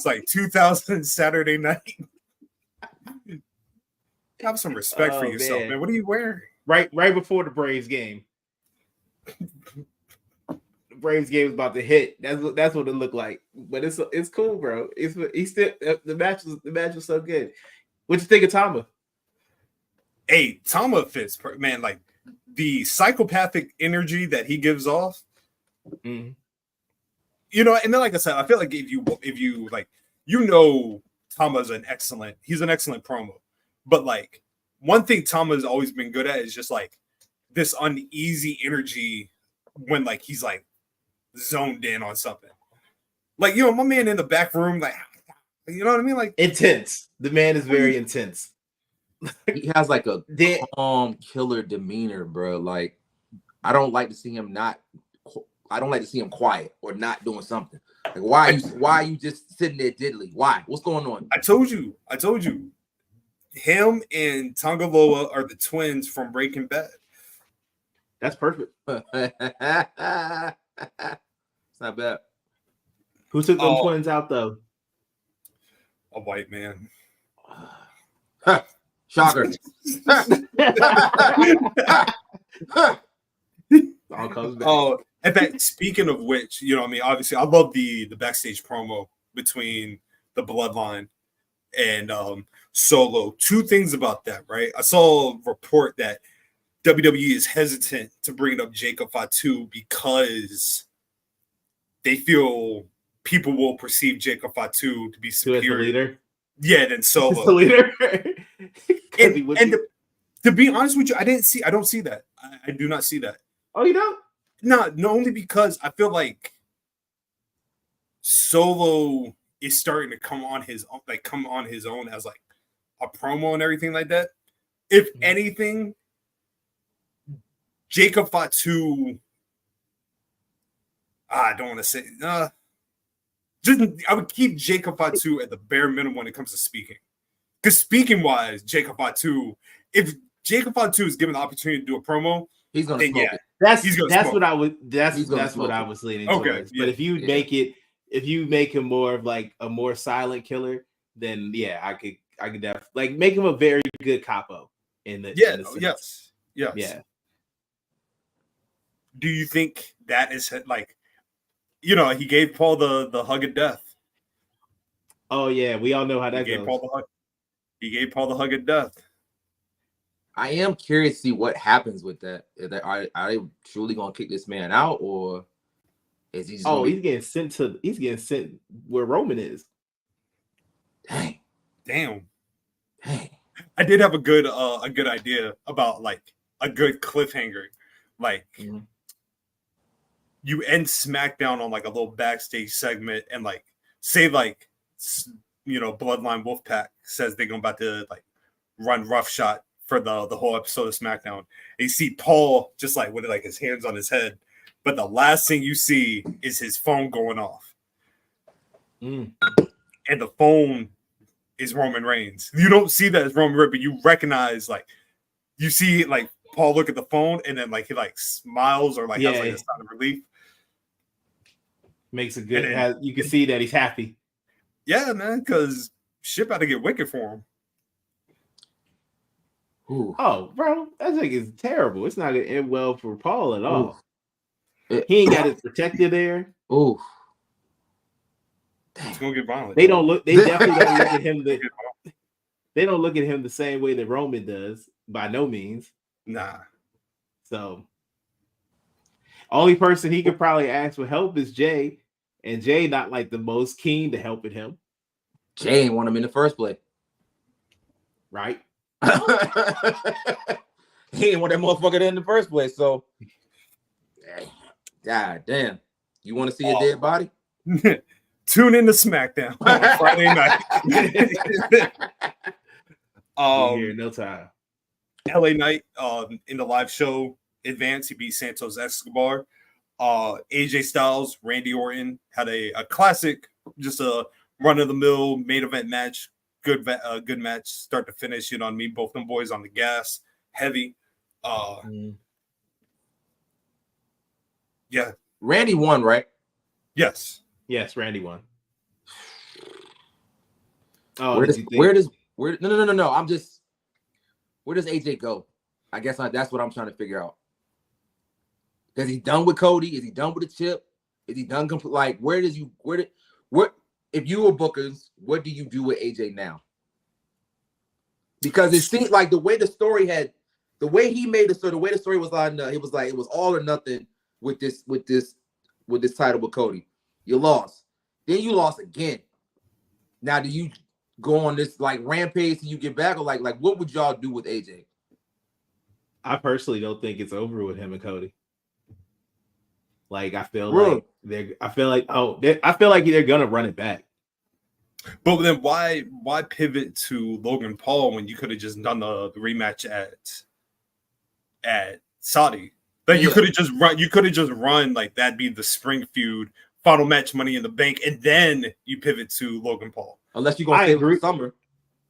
like 2000 Saturday Night. Have some respect for yourself, man. What are you wearing? Right before the Braves game. The Braves game is about to hit. That's what it looked like. But it's cool, bro. The match was so good. What you think of Tama? Hey, Tama fits, man. Like the psychopathic energy that he gives off. Mm-hmm. You know, and then like I said, I feel like if you like, you know, Tama's an excellent promo. But like one thing Tama's always been good at is just like this uneasy energy when like he's like zoned in on something. Like, you know, my man in the back room, like, you know what I mean? Like intense. The man is very intense. He has like a calm killer demeanor, bro. Like I don't like to see him quiet or not doing something. Like why are you just sitting there diddly? Why? What's going on? I told you. Him and Tongaloa are the twins from Breaking Bad. That's perfect. It's not bad. Who took them twins out though? A white man. Shocker. All comes back. Oh, in fact, speaking of which, you know, I mean, obviously, I love the backstage promo between the Bloodline and Solo. 2 things about that, right? I saw a report that WWE is hesitant to bring up Jacob Fatu because they feel people will perceive Jacob Fatu to be superior. The leader? Yeah, than Solo. The leader. and to be honest with you, I don't see that. I do not see that. Oh, you don't? No, only because I feel like Solo is starting to come on his own as like a promo and everything like that. If anything, Jacob Fatu, I don't want to say I would keep Jacob Fatu at the bare minimum when it comes to speaking. Because speaking wise, Jacob Fatu, if Jacob Fatu is given the opportunity to do a promo, He's gonna then smoke yeah, it. That's He's gonna that's smoke. what I would that's He's gonna that's what smoke I it. was leaning Okay, towards. yeah. But if you make him more of like a more silent killer, then yeah, I could definitely like make him a very good capo in the sense. Yes. Yeah. Do you think that is like, he gave Paul the hug of death. Oh yeah, we all know how He that gave goes. Paul the hug. He gave Paul the hug of death. I am curious to see what happens with that. Are they truly gonna kick this man out, or is he just he's getting sent where Roman is. Dang. I did have a good idea about like a good cliffhanger. Like you end SmackDown on like a little backstage segment and like say like Bloodline Wolfpack says they're about to like run roughshod for the whole episode of SmackDown. And you see Paul just like with like his hands on his head, but the last thing you see is his phone going off. And the phone is Roman Reigns. You don't see that as Roman Reigns, but you recognize like you see like Paul look at the phone and then like he like smiles or like has like a sign of relief. Makes a good. You can see that he's happy. Yeah, man, because shit about to get wicked for him. Ooh. Oh, bro, that thing is terrible. It's not gonna end well for Paul at all. He ain't got his protector there. Ooh. It's gonna get violent. They definitely don't look at him. They don't look at him the same way that Roman does. By no means. Nah. So, only person he could probably ask for help is Jay, and Jay not like the most keen to helping him. Jay ain't want him in the first place, right? He ain't want that motherfucker in the first place. So, God damn, you want to see a dead body? Tune in to SmackDown on Friday night. Here in no time. LA Knight in the live show advance, he beat Santos Escobar. AJ Styles, Randy Orton had a classic, just a run-of-the-mill main event match. Good match, start to finish. You know what I mean? Both them boys on the gas, heavy. Yeah. Randy won, right? Yes. Yes, Randy won. Oh, no. I'm just, where does AJ go? I guess that's what I'm trying to figure out. Is he done with Cody? Is he done with the chip? Is he done complete? Like, if you were bookers, what do you do with AJ now? Because it seems like the way the story he made the story, the way the story was on, it was like it was all or nothing with this title with Cody. You lost, then you lost again. Now, do you go on this like rampage till you get back, or like what would y'all do with AJ? I personally don't think it's over with him and Cody. Like I feel like they're gonna run it back. But then why pivot to Logan Paul when you could have just done the rematch at Saudi? Like you could have just run like that'd be the spring feud, final match, Money in the Bank, and then you pivot to Logan Paul. Unless you're gonna save it for summer.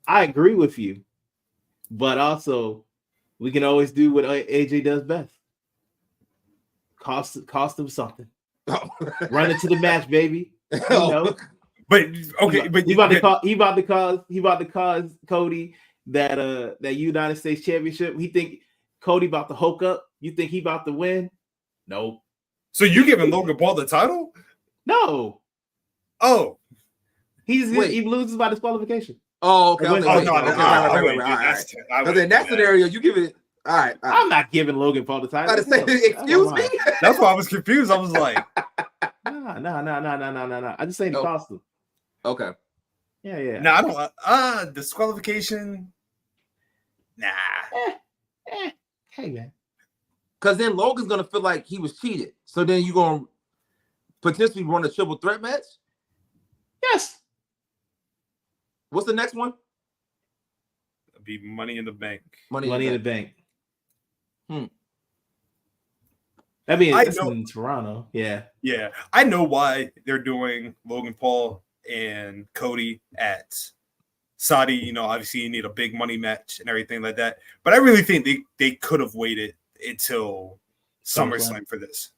I agree with you, but also we can always do what AJ does best. Cost him something. Run into the match, baby. You know? But okay, but he about to cause Cody that United States Championship. He think Cody about to hook up. You think he about to win? No. So you giving Logan Paul the title? No. Oh. He loses by disqualification. Oh, okay. In that scenario, you give it. All right. I'm not giving Logan Paul the title. Excuse me? That's why I was confused. I was like, no. I just saying it cost him. Okay. Yeah. No, I don't. Disqualification. Nah. Hey, man. Because then Logan's gonna feel like he was cheated. So then you're gonna potentially run a triple threat match. Yes. What's the next one? It'll be Money in the Bank. Money in the Bank. I mean, it's in Toronto. Yeah. Yeah. I know why they're doing Logan Paul and Cody at Saudi, you know, obviously you need a big money match and everything like that. But I really think they could have waited until SummerSlam for this.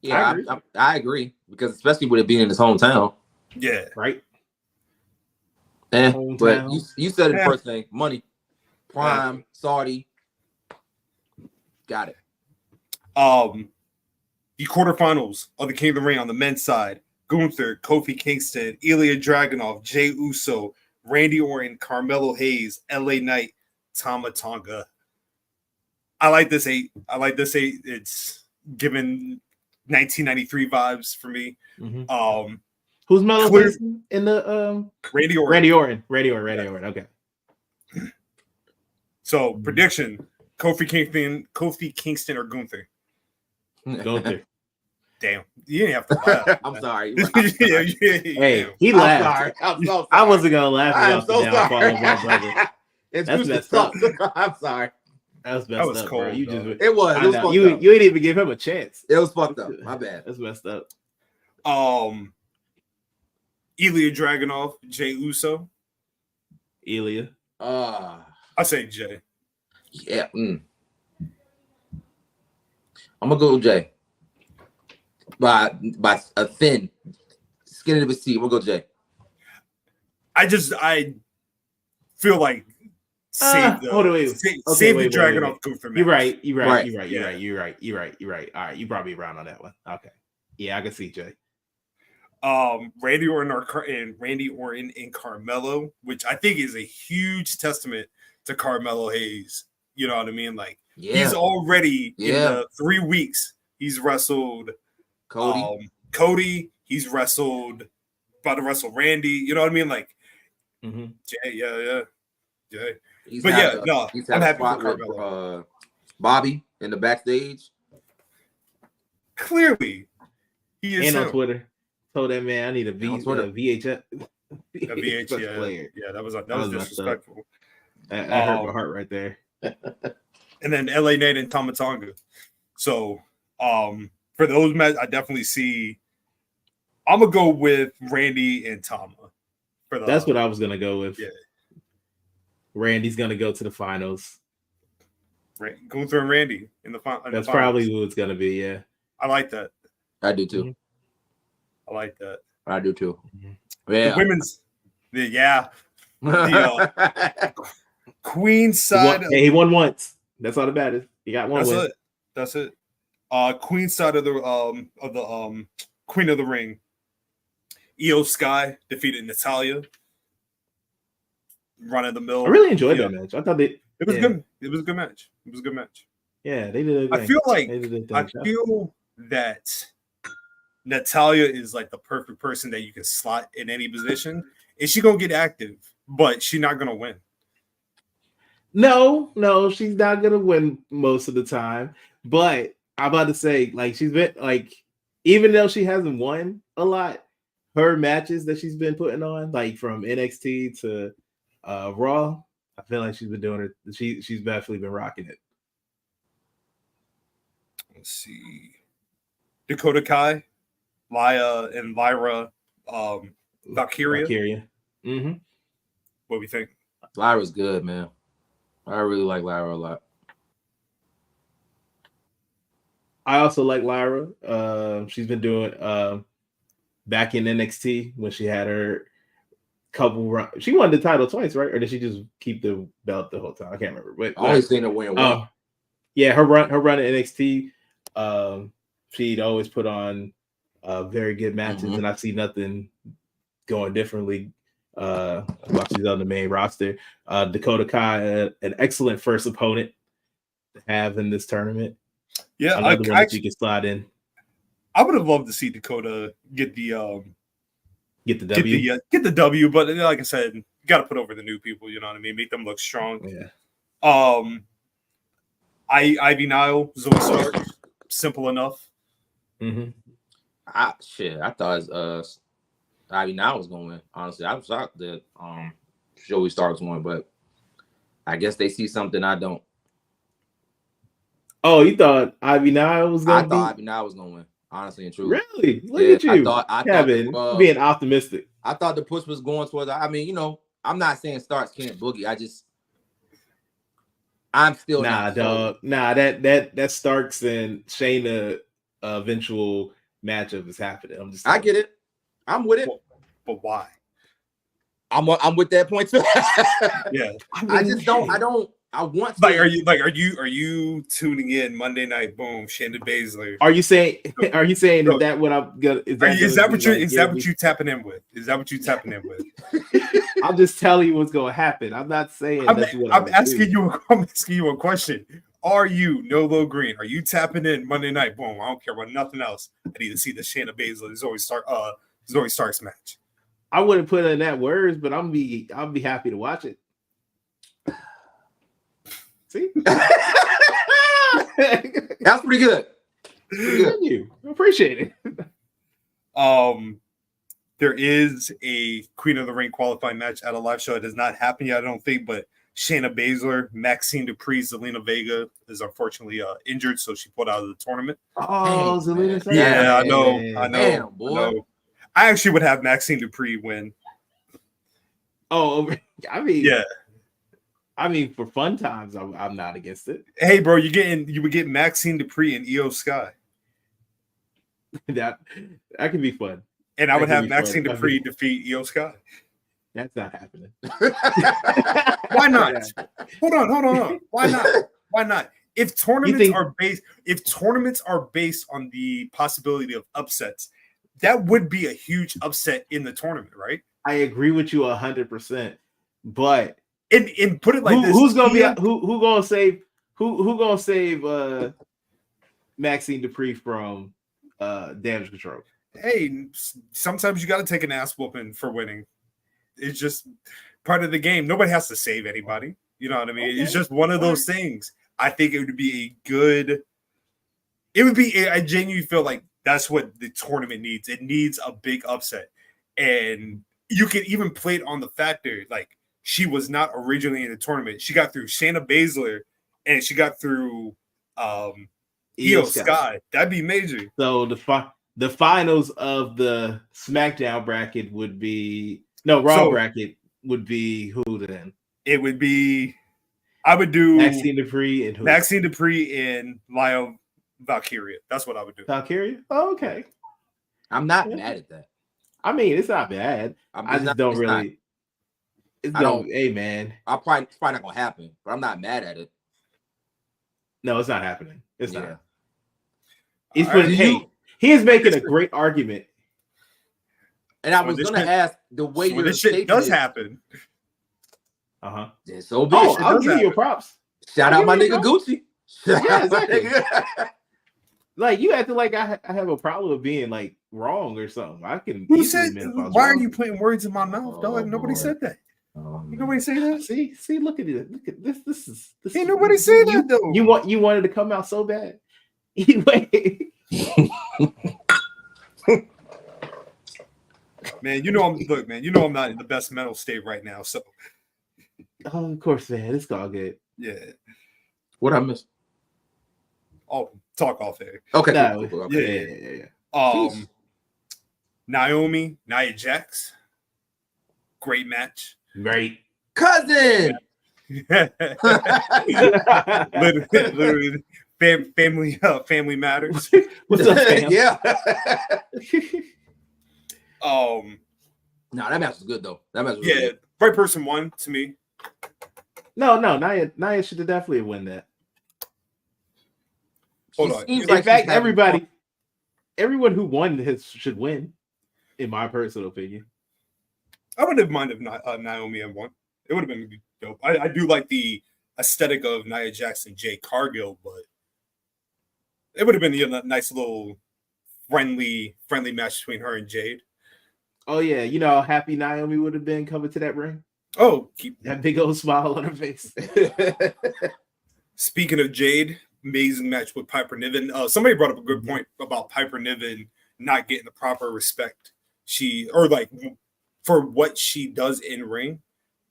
Yeah, I agree because especially with it being in his hometown. Yeah, right. But you said it first thing, money, prime, Saudi, got it. The quarterfinals of the King of the Ring on the men's side: Gunther, Kofi Kingston, Ilya Dragunov, Jey Uso, Randy Orton, Carmelo Hayes, LA Knight, Tama Tonga. I like this 8. It's given 1993 vibes for me. Mm-hmm. Who's Melo in the Randy Orton? Randy Orton. Okay. So prediction: Kofi Kingston, or Gunther. Gunther. Damn, you didn't have to laugh. I'm sorry. Hey, he laughed. I'm so sorry. I wasn't gonna laugh I'm about so the downfall sorry. of my brother. That's messed up. I'm sorry. That was cold, bro. You dog. just It was. It was fucked you up. you didn't even give him a chance. It was fucked up. My bad. That's messed up. Ilya Dragunov, Jey Uso. Ilya. I say Jey. Yeah. I'm gonna go with Jey. By a thin skin of a seat. We'll go Jey. I feel like save the Dragunov Gunther match. You're right. You're Yeah. right. All right, you brought me around on that one. Okay. Yeah, I can see Jey. Randy Orton and Carmelo, which I think is a huge testament to Carmelo Hayes. You know what I mean? Like he's already in the 3 weeks he's wrestled Cody. He's about to wrestle Randy. You know what I mean? Like Jey, Jey. He's I'm happy for with Carmelo. Bobby in the backstage. Clearly, he is and on Twitter. Told that man I need a VHS. A VHS player. Yeah, that was disrespectful. That hurt my heart right there. And then LA Knight and Tama Tonga. So for those matches, I definitely see. I'm gonna go with Randy and Tama. That's what I was gonna go with. Yeah. Randy's gonna go to the finals. Gunther and Randy in the final. That's probably what it's gonna be. Yeah, I like that. I do too. I like that. I do too. Yeah. The women's, Queen side. He won once. That's all that matters. He got one win. That's it. Queen side of the Queen of the Ring. Io Sky defeated Natalya. Run of the mill. I really enjoyed that match. I thought it was good. It was a good match. Yeah, they did. I feel that Natalya is like the perfect person that you can slot in any position. Is she gonna get active? But she's not gonna win. No, she's not gonna win most of the time. But I'm about to say, like, she's been like, even though she hasn't won a lot, her matches that she's been putting on, like from NXT to Raw, I feel like she's been doing it. She's definitely been rocking it. Let's see. Dakota Kai, Lyra, Valkyria. Mm-hmm. What do we think? Lyra's good, man. I really like Lyra a lot. I also like Lyra. She's been doing back in NXT when she had her couple run. She won the title twice, right? Or did she just keep the belt the whole time? I can't remember. But I always seen her win one. Yeah, her run in NXT. She'd always put on very good matches, and I see nothing going differently while she's on the main roster. Dakota Kai, an excellent first opponent to have in this tournament. Yeah, another one that you can slide in. I would have loved to see Dakota get the W. Get the W, but like I said, you got to put over the new people. You know what I mean? Make them look strong. Yeah. Ivy Nile, Zoe Stark, simple enough. Mm-hmm. I thought Ivy Nile was going to win. Honestly, I was shocked that Zoe Stark's won, but I guess they see something I don't. Oh, you thought Ivy Nile was going to win? I thought Ivy Nile was going to win. Honestly and truly. Really? Look at you. I thought Kevin, being optimistic. I thought the push was going towards. I mean, you know, I'm not saying Starks can't boogie. I'm still Nah, not sold. dog. Nah, that Starks and Shayna eventual matchup is happening. I get it. I'm with it. But why? I'm with that point too. Yeah. I just don't. I want to. Like, are you tuning in Monday night? Boom, Shayna Baszler. Are you saying is that what I'm gonna? Is that what you tapping in with? Is that what you tapping in with? I'm just telling you what's gonna happen. I'm not saying that's what I'm asking you. I'm asking you a question. Are you Nolo Green? Are you tapping in Monday night? Boom. I don't care about nothing else. I need to see the Shayna Baszler Zoe Starks match. I wouldn't put it in that words, but I'll be happy to watch it. See, That's pretty good. Thank you. I appreciate it. There is a Queen of the Ring qualifying match at a live show. It has not happened yet, I don't think, but Shayna Baszler, Maxine Dupree, Zelina Vega is unfortunately injured, so she pulled out of the tournament. Oh, Zelina Vega. Yeah, I know. Damn, boy. I actually would have Maxine Dupree win. Oh, I mean, yeah. I mean, for fun times, I'm not against it. Hey, bro, you would get Maxine Dupree and Io Sky. that could be fun. And I would have Maxine Dupree defeat Io Sky. That's not happening. Why not? Hold on. Why not? Why not? If tournaments are based on the possibility of upsets, that would be a huge upset in the tournament, right? I agree with you 100%. But and put it like this: who's gonna save Maxine Dupree from damage control? Hey, sometimes you got to take an ass whooping for winning. It's just part of the game. Nobody has to save anybody. You know what I mean? Okay. It's just one of those things. I think it would be I genuinely feel like that's what the tournament needs. It needs a big upset. And you can even play it on the factor, like, she was not originally in the tournament. She got through Shayna Baszler and she got through Io Sky. That'd be major. So the finals of the SmackDown bracket would be Raw bracket would be who then? It would be I would do Maxine Dupree and who? Maxine Dupree and Lyle Valkyria. That's what I would do. Valkyria? Oh, okay. I'm not mad at that. I mean, it's not bad. I just don't really. Hey, man. It's probably not gonna happen, but I'm not mad at it. No, it's not happening. It's not. He is making a great argument. And I was gonna ask the way you're this shit does happen. Uh-huh. Yeah, so bitch. I'll give you props. Shout out my nigga Gucci. Yeah, exactly. Like, you acting like I have a problem with being like wrong or something. I can. Who said? Why are you putting words in my mouth, dog? Nobody said that. Nobody say that. See, look at it. Look at this. This ain't nobody say that though. You wanted to come out so bad. Anyway. Man, I'm not in the best mental state right now. So of course, man, it's all good. Yeah. What I missed? Oh, talk off air. Okay. Cool. Yeah. Naomi, Nia Jax. Great match. Great. Cousin. literally family matters. What's up, fam? Yeah. No, that match was good though. That match was good. Right person won to me. No, Nia should have definitely won that. Hold on. In fact, everyone who won should win, in my personal opinion. I wouldn't have minded if Naomi had won. It would have been dope. I do like the aesthetic of Nia Jax and Jade Cargill, but it would have been a nice little friendly match between her and Jade. Oh yeah, you know how happy Naomi would have been coming to that ring. Oh, keep that big old smile on her face. Speaking of Jade, amazing match with Piper Niven. Somebody brought up a good point about Piper Niven not getting the proper respect for what she does in ring,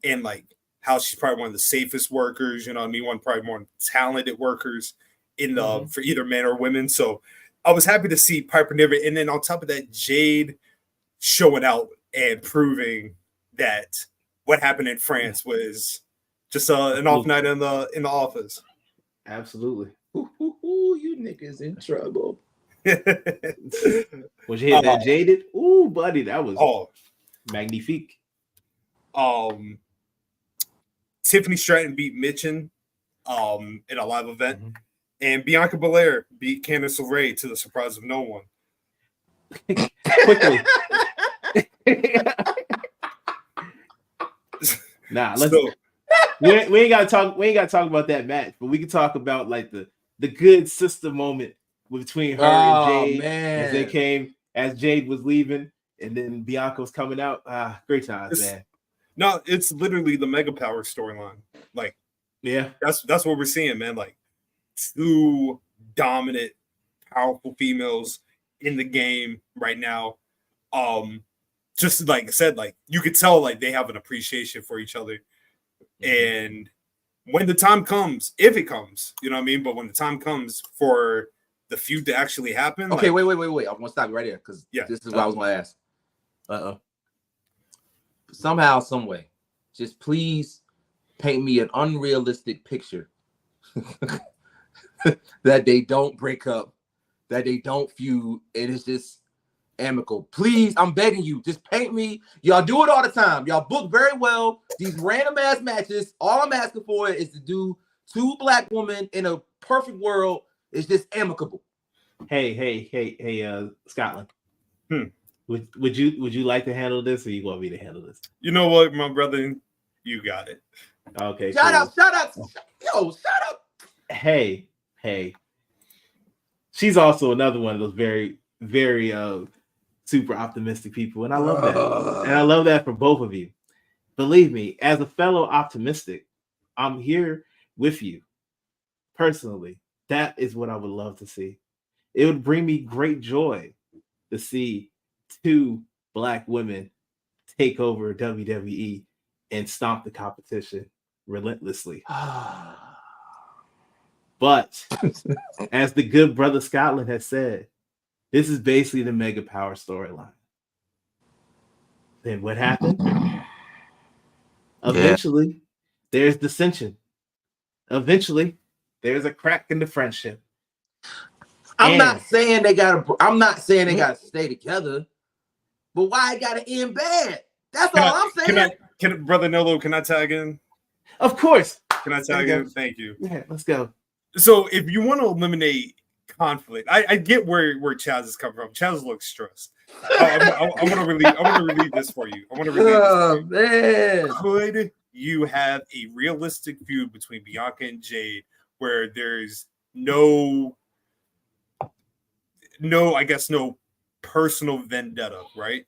and like how she's probably one of the safest workers. You know what I mean? Probably more talented workers in the for either men or women. So I was happy to see Piper Niven, and then on top of that, Jade showing out and proving that what happened in France was just an off night in the office. Absolutely. Ooh, you niggas in trouble. Was you hit that jaded? Ooh, buddy, that was magnifique. Tiffany Stratton beat Mitchin in a live event, and Bianca Belair beat Candice LeRae to the surprise of no one. Quickly. Nah, we ain't gotta talk about that match, but we can talk about like the good sister moment between her and Jade as they came, as Jade was leaving and then Bianca was coming out. Great times, man. No, it's literally the Mega Power storyline. Like, yeah, that's what we're seeing, man. Like, two dominant, powerful females in the game right now. Just like I said, like you could tell, like they have an appreciation for each other. And when the time comes, if it comes, you know what I mean? But when the time comes for the feud to actually happen. Okay, wait. I want to stop you right there because this is what I was going to ask. Somehow, some way, just please paint me an unrealistic picture that they don't break up, that they don't feud, and it's just amicable. Please, I'm begging you, just paint me. Y'all do it all the time. Y'all book very well these random ass matches. All I'm asking for is to do two black women in a perfect world. It's just amicable. Hey, Scotland. Would you like to handle this, or you want me to handle this? You know what, my brother, you got it. Okay. Shout out. Yo, shut up. Hey. She's also another one of those very, very super optimistic people, and I love that. And I love that from both of you. Believe me, as a fellow optimistic, I'm here with you personally. That is what I would love to see. It would bring me great joy to see two black women take over WWE and stomp the competition relentlessly. But as the good brother Scotland has said, this is basically the Mega Power storyline. Then what happened? Eventually, there's dissension. Eventually, there's a crack in the friendship. I'm not saying they gotta stay together, but why it gotta end bad? That's all I'm saying. Brother Nolo, can I tag in? Of course. Can I tag in? Thank you. Yeah, let's go. So if you want to eliminate conflict, I get where Chaz is coming from. Chaz looks stressed. I want to relieve this for you. Man. Could you have a realistic feud between Bianca and Jade where there's no personal vendetta, right?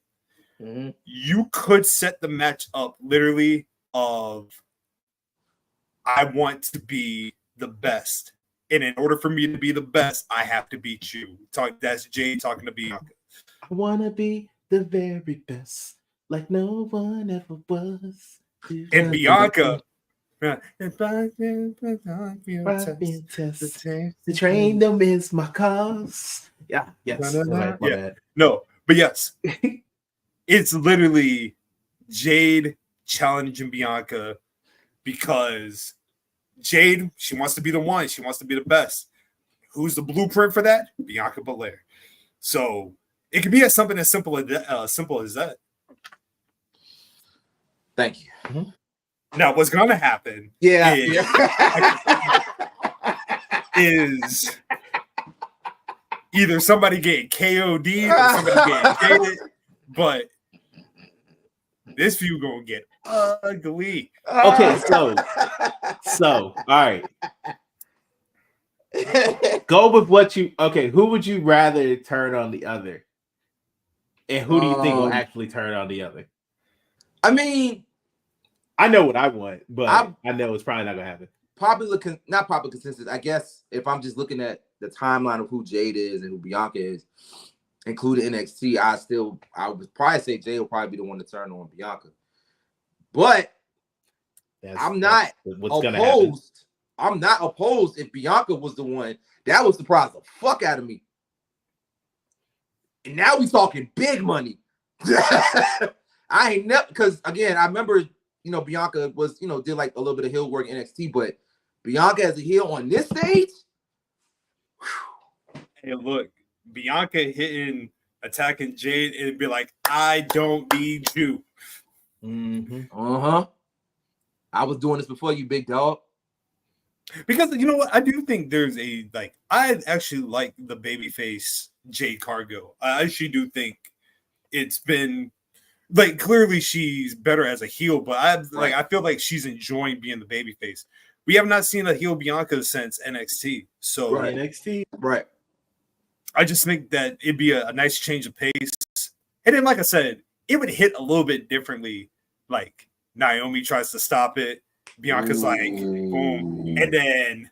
Mm-hmm. You could set the match up literally of I want to be the best. And in order for me to be the best, I have to beat you. That's Jade talking to Bianca. I want to be the very best, like no one ever was. And Bianca. The train them is my cause. Yeah, yes. Yeah. No, but yes. It's literally Jade challenging Bianca because Jade, she wants to be the one. She wants to be the best. Who's the blueprint for that? Bianca Belair. So it could be something as simple as that. Thank you. Mm-hmm. Now, what's going to happen? Is either somebody getting KOD'd or somebody getting jaded, but this feud gonna get ugly. Okay, so all right. Go with what you who would you rather turn on the other? And who do you think will actually turn on the other? I mean, I know what I want, but I know it's probably not gonna happen. Not popular consensus. I guess if I'm just looking at the timeline of who Jade is and who Bianca is, including NXT, I would probably say Jade will probably be the one to turn on Bianca. But I'm not opposed. I'm not opposed if Bianca was the one. That would surprise the fuck out of me. And now we talking big money. I ain't never, because again, I remember Bianca was, did like a little bit of heel work in NXT, but Bianca as a heel on this stage. Hey, look, Bianca attacking Jade, it'd be like, I don't need you. I was doing this before you, big dog. Because you know what, I do think there's I actually like the babyface Jade Cargill. I actually do think it's been like clearly she's better as a heel, but I feel like she's enjoying being the babyface. We have not seen a heel Bianca since NXT, so NXT, right. I just think that it'd be a nice change of pace, and then like I said, it would hit a little bit differently. Like Naomi tries to stop it, Bianca's like boom, and then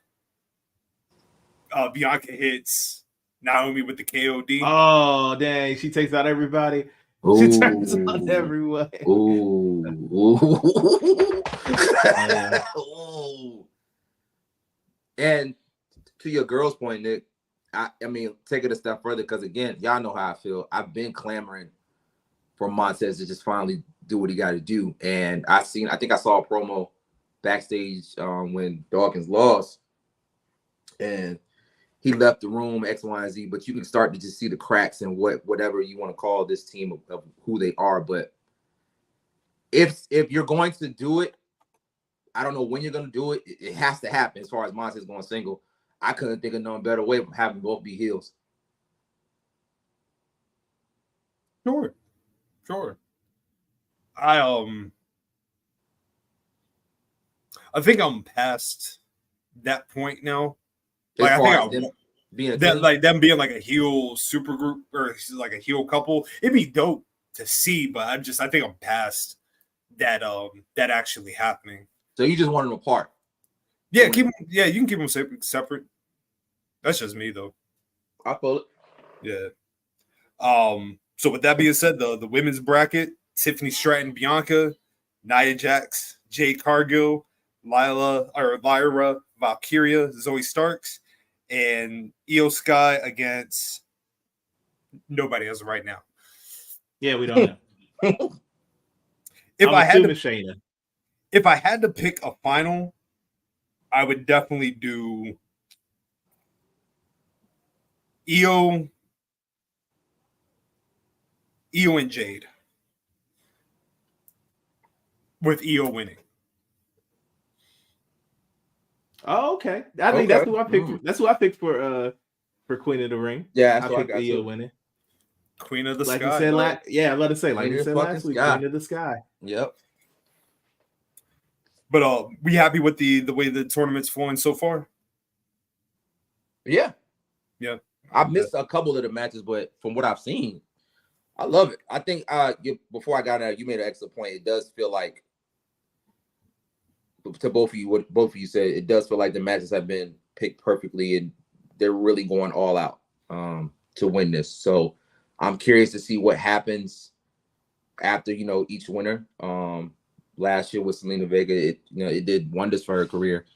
Bianca hits Naomi with the KOD. Oh dang, she takes out everybody. She turns on everyone. And to your girl's point, Nick, I mean, take it a step further because again, y'all know how I feel. I've been clamoring for Montez to just finally do what he got to do, and I think I saw a promo backstage when Dawkins lost, and he left the room X, Y, and Z. But you can start to just see the cracks in whatever you want to call this team of who they are. But if you're going to do it, I don't know when you're going to do it. It has to happen as far as Montez going single. I couldn't think of no better way of having both be heels. Sure. I think I'm past that point now. Like I think them being like a heel super group or like a heel couple, it'd be dope to see, but I think I'm past that that actually happening. So you just want them apart? Yeah, you can keep them separate. That's just me though. I feel it. Yeah. So with that being said, the women's bracket: Tiffany Stratton, Bianca, Nia Jax, Jade Cargill, Lyra, Valkyria, Zoe Starks, and Io Sky against nobody as of right now. Yeah, we don't know. If I had to pick a final, I would definitely do Io and Jade, with Io winning. Oh, okay. I think that's who I picked. That's who I picked for Queen of the Ring. Yeah, I picked Io winning. Queen of the like Sky. You said, let us say, like you said last week, Queen of the Sky. Yep. But we happy with the way the tournament's flowing so far? Yeah. Yeah. I've missed a couple of the matches, but from what I've seen, I love it. I think before I got out, you made an excellent point. It does feel like, to both of you, what both of you said, it does feel like the matches have been picked perfectly and they're really going all out to win this. So I'm curious to see what happens after, each winner. Last year with Selena Vega, it did wonders for her career,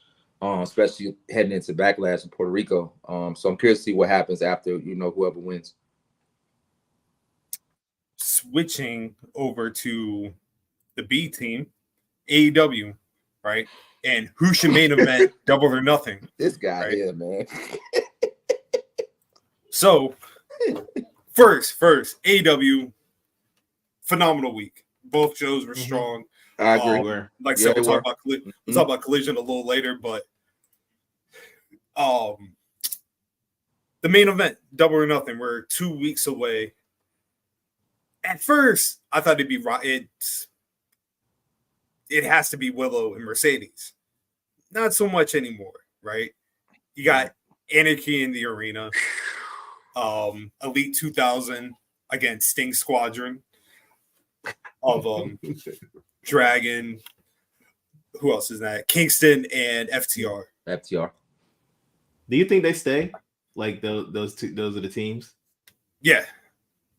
especially heading into Backlash in Puerto Rico. So I'm curious to see what happens after, whoever wins. Switching over to the B team, AEW, right? And who should main event Double or Nothing? This guy right? here, man. So, first, AEW, phenomenal week. Both shows were strong. I agree. Like I said, we'll talk about Collision a little later, but the main event, Double or Nothing, we're 2 weeks away. At first, I thought it'd be it has to be Willow and Mercedes. Not so much anymore, right? You got Anarchy in the arena, Elite 2000 against Sting Squadron of Dragon. Who else is that? Kingston and FTR. Do you think they stay? Like those are the teams? Yeah.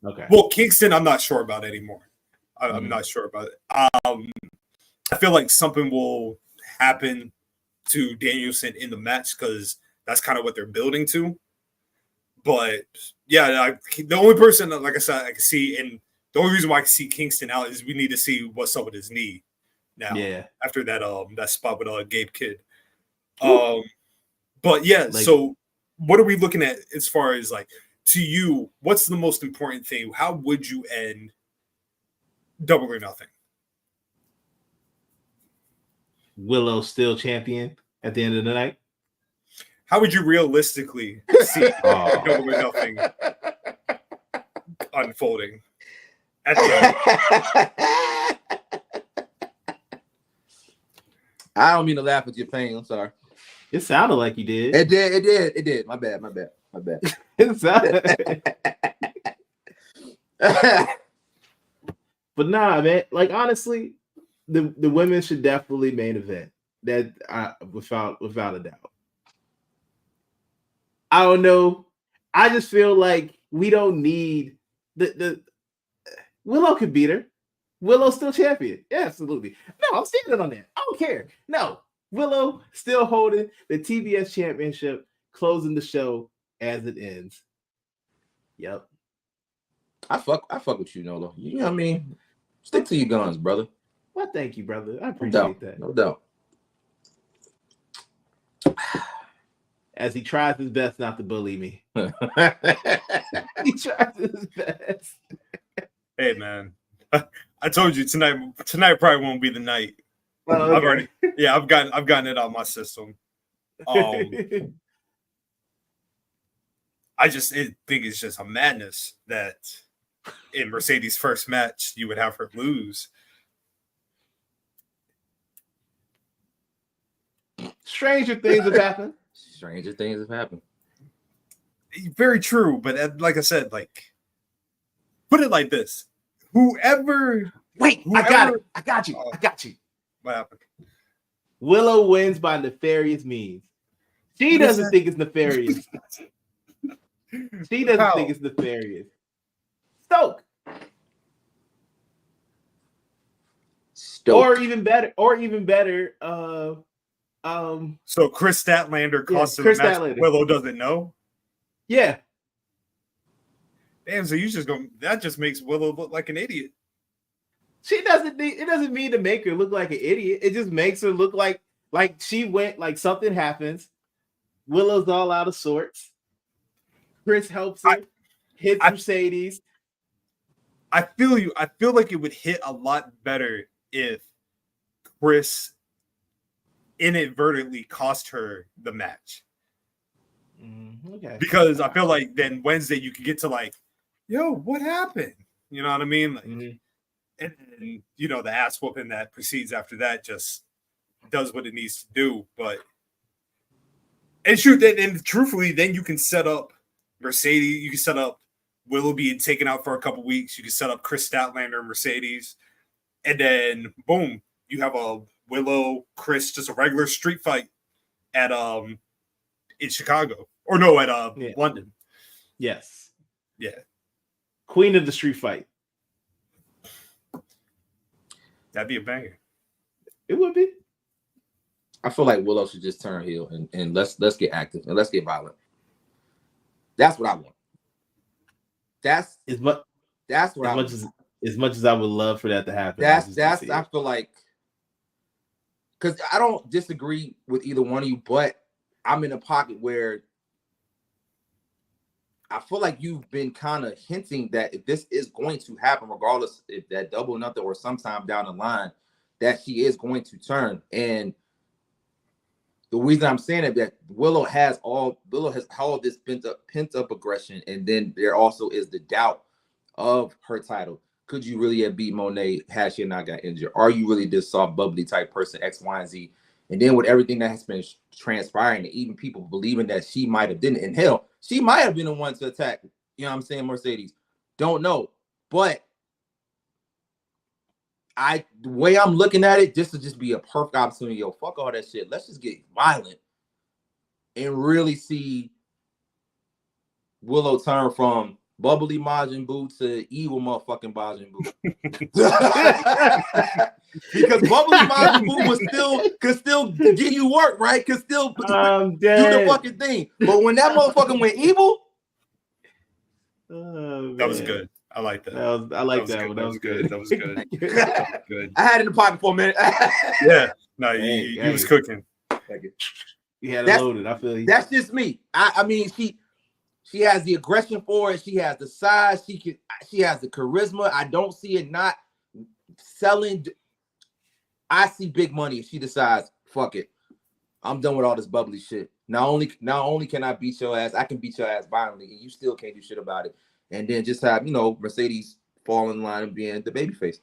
Okay. Well, Kingston, I'm not sure about anymore. I'm not sure about it. I feel like something will happen to Danielson in the match because that's kind of what they're building to. But yeah, the only person like I said I can see, and the only reason why I can see Kingston out is we need to see what's up with his knee now. Yeah. After that spot with Gabe Kidd. But yeah, Like- so what are we looking at as far as like to you? What's the most important thing? How would you end Double or Nothing? Willow still champion at the end of the night. How would you realistically see Oh. Double or Nothing unfolding at the end? I don't mean to laugh at your pain. I'm sorry. It sounded like you did. It did. My bad. It sounded. But nah, man. Like honestly, the women should definitely main event. That without a doubt. I don't know. I just feel like we don't need the Willow could beat her. Willow's still champion. Yeah, absolutely. No, I'm standing on that. I don't care. No, Willow still holding the TBS championship, closing the show as it ends. Yep. I fuck with you, Nolo. You know what I mean? Stick to your guns, brother. Well, thank you, brother. I appreciate that. No doubt. As he tries his best not to bully me. He tries his best. Hey man, I told you tonight probably won't be the night. Oh, okay. I've gotten it out of my system. I think it's just a madness that in Mercedes' first match you would have her lose. Stranger things have happened. Stranger things have happened. Very true, but like I said, like put it like this: whoever. I got it. I got you. What happened? Willow wins by nefarious means. She doesn't think it's nefarious. She doesn't think it's nefarious. Stoke. Or even better. So Chris Statlander cost him a match. Willow doesn't know. Yeah. Damn. So that just makes Willow look like an idiot. It doesn't mean to make her look like an idiot. It just makes her look like she went, like something happens. Willow's all out of sorts. Chris helps her. Hits Mercedes. I feel you. I feel like it would hit a lot better if Chris inadvertently cost her the match. Okay. Because I feel like then Wednesday you could get to like, yo, what happened? You know what I mean? Like, and the ass whooping that precedes after that just does what it needs to do. But and truthfully, then you can set up Mercedes. You can set up Willow being taken out for a couple weeks. You can set up Chris Statlander and Mercedes, and then boom, you have a Willow Chris, just a regular street fight at in Chicago or no at London. Yes. Yeah. Queen of the street fight. That'd be a banger. It would be. I feel like Willow should just turn heel and let's get active and let's get violent. That's what I want. That's what I want. As much as I would love for that to happen. I feel like, because I don't disagree with either one of you, but I'm in a pocket where I feel like you've been kind of hinting that if this is going to happen, regardless if that Double or Nothing or sometime down the line, that she is going to turn. And the reason I'm saying it, that Willow has all this pent up aggression, and then there also is the doubt of her title. Could you really have beat Monet had she not got injured? Are you really this soft, bubbly type person, X, Y, and Z? And then with everything that has been transpiring, and even people believing that she might have done it, and hell, she might have been the one to attack, you know what I'm saying, Mercedes. Don't know. But the way I'm looking at it, this would just be a perfect opportunity. Yo, fuck all that shit. Let's just get violent and really see Willow turn from bubbly Majin Buu to evil motherfucking Majin Buu. Because bubbly Majin Buu could still give you work, right? Could still do the fucking thing. But when that motherfucker went evil, that was good. I like that. I like that one. That was good. That was good. I Good. had it in the pocket for a minute. Yeah. No, Hey, you hey. was cooking. You had it That's- loaded. I feel you. That's just me. I mean, she has the aggression for it. She has the size. She has the charisma. I don't see it not selling. I see big money if she decides, fuck it, I'm done with all this bubbly shit. Not only can I beat your ass, I can beat your ass violently, and you still can't do shit about it. And then just have, Mercedes fall in line and being the babyface.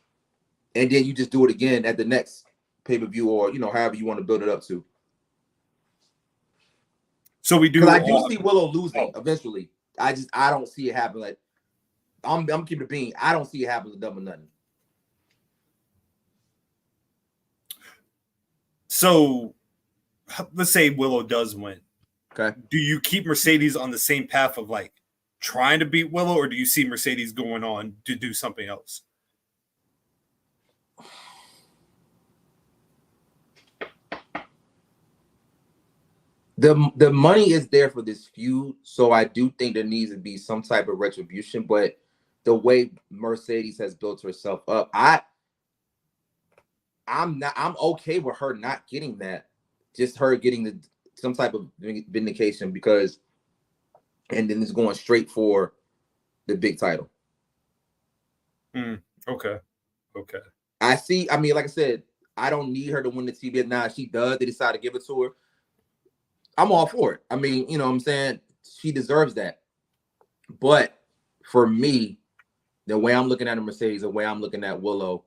And then you just do it again at the next pay-per-view, or however you want to build it up to. So we do. Because I do see Willow losing eventually. I don't see it happen. Like I'm keeping it being. I don't see it happen to Double Nothing. So let's say Willow does win. Okay. Do you keep Mercedes on the same path of like trying to beat Willow, or do you see Mercedes going on to do something else? The money is there for this feud, so I do think there needs to be some type of retribution. But the way Mercedes has built herself up, I'm okay with her not getting that. Just her getting some type of vindication, because, and then it's going straight for the big title. Okay. I mean, like I said, I don't need her to win the TBS. Now, if she does, they decide to give it to her, I'm all for it. I mean, you know what I'm saying? She deserves that. But for me, the way I'm looking at a Mercedes, the way I'm looking at Willow,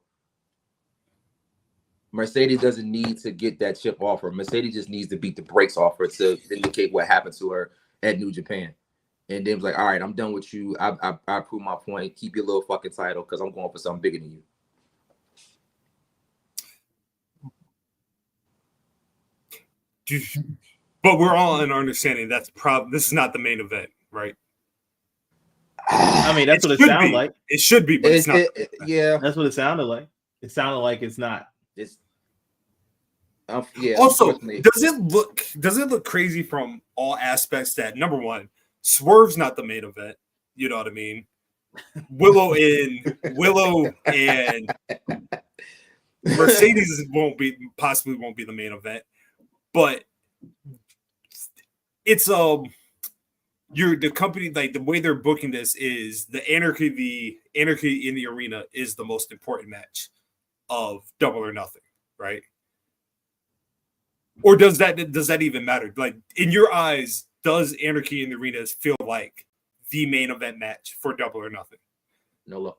Mercedes doesn't need to get that chip off her. Mercedes just needs to beat the brakes off her to indicate what happened to her at New Japan. And then it's like, all right, I'm done with you. I proved my point. Keep your little fucking title, because I'm going for something bigger than you. But we're all in our understanding this is not the main event, right? I mean, that's what it should sounded be. like. It should be, but it's not. Yeah, That's what it sounded like. It sounded like it's not. it's yeah. Also, does it look crazy from all aspects that, number one, Swerve's not the main event? You know what I mean? Willow and Mercedes possibly won't be the main event, but it's the company, like, the way they're booking this is the anarchy in the arena is the most important match of Double or Nothing, right? Or does that even matter? Like, in your eyes, does Anarchy in the Arena feel like the main event match for Double or Nothing? Nolo.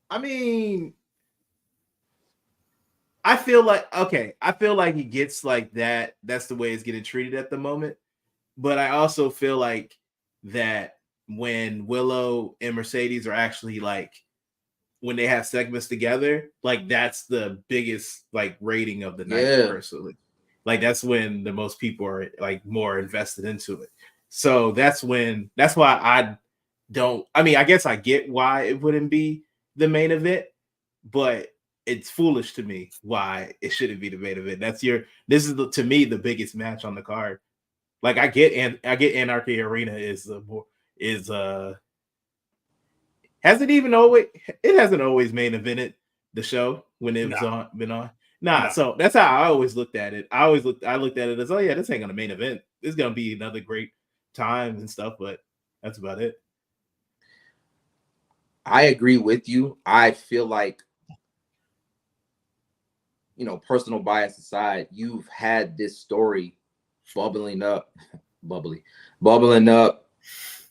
I mean, I feel like he gets like that. That's the way it's getting treated at the moment. But I also feel like that when Willow and Mercedes are actually like, when they have segments together, like, that's the biggest like rating of the night, personally. Like, that's when the most people are like more invested into it. So that's why I guess I get why it wouldn't be the main event, but it's foolish to me why it shouldn't be the main event. This is to me the biggest match on the card. Like, I get Anarchy Arena hasn't always main evented the show when it was been on. Nah, so that's how I always looked at it. I looked at it as, oh yeah, this ain't gonna main event. This is gonna be another great time and stuff, but that's about it. I agree with you. I feel like, personal bias aside, you've had this story bubbling up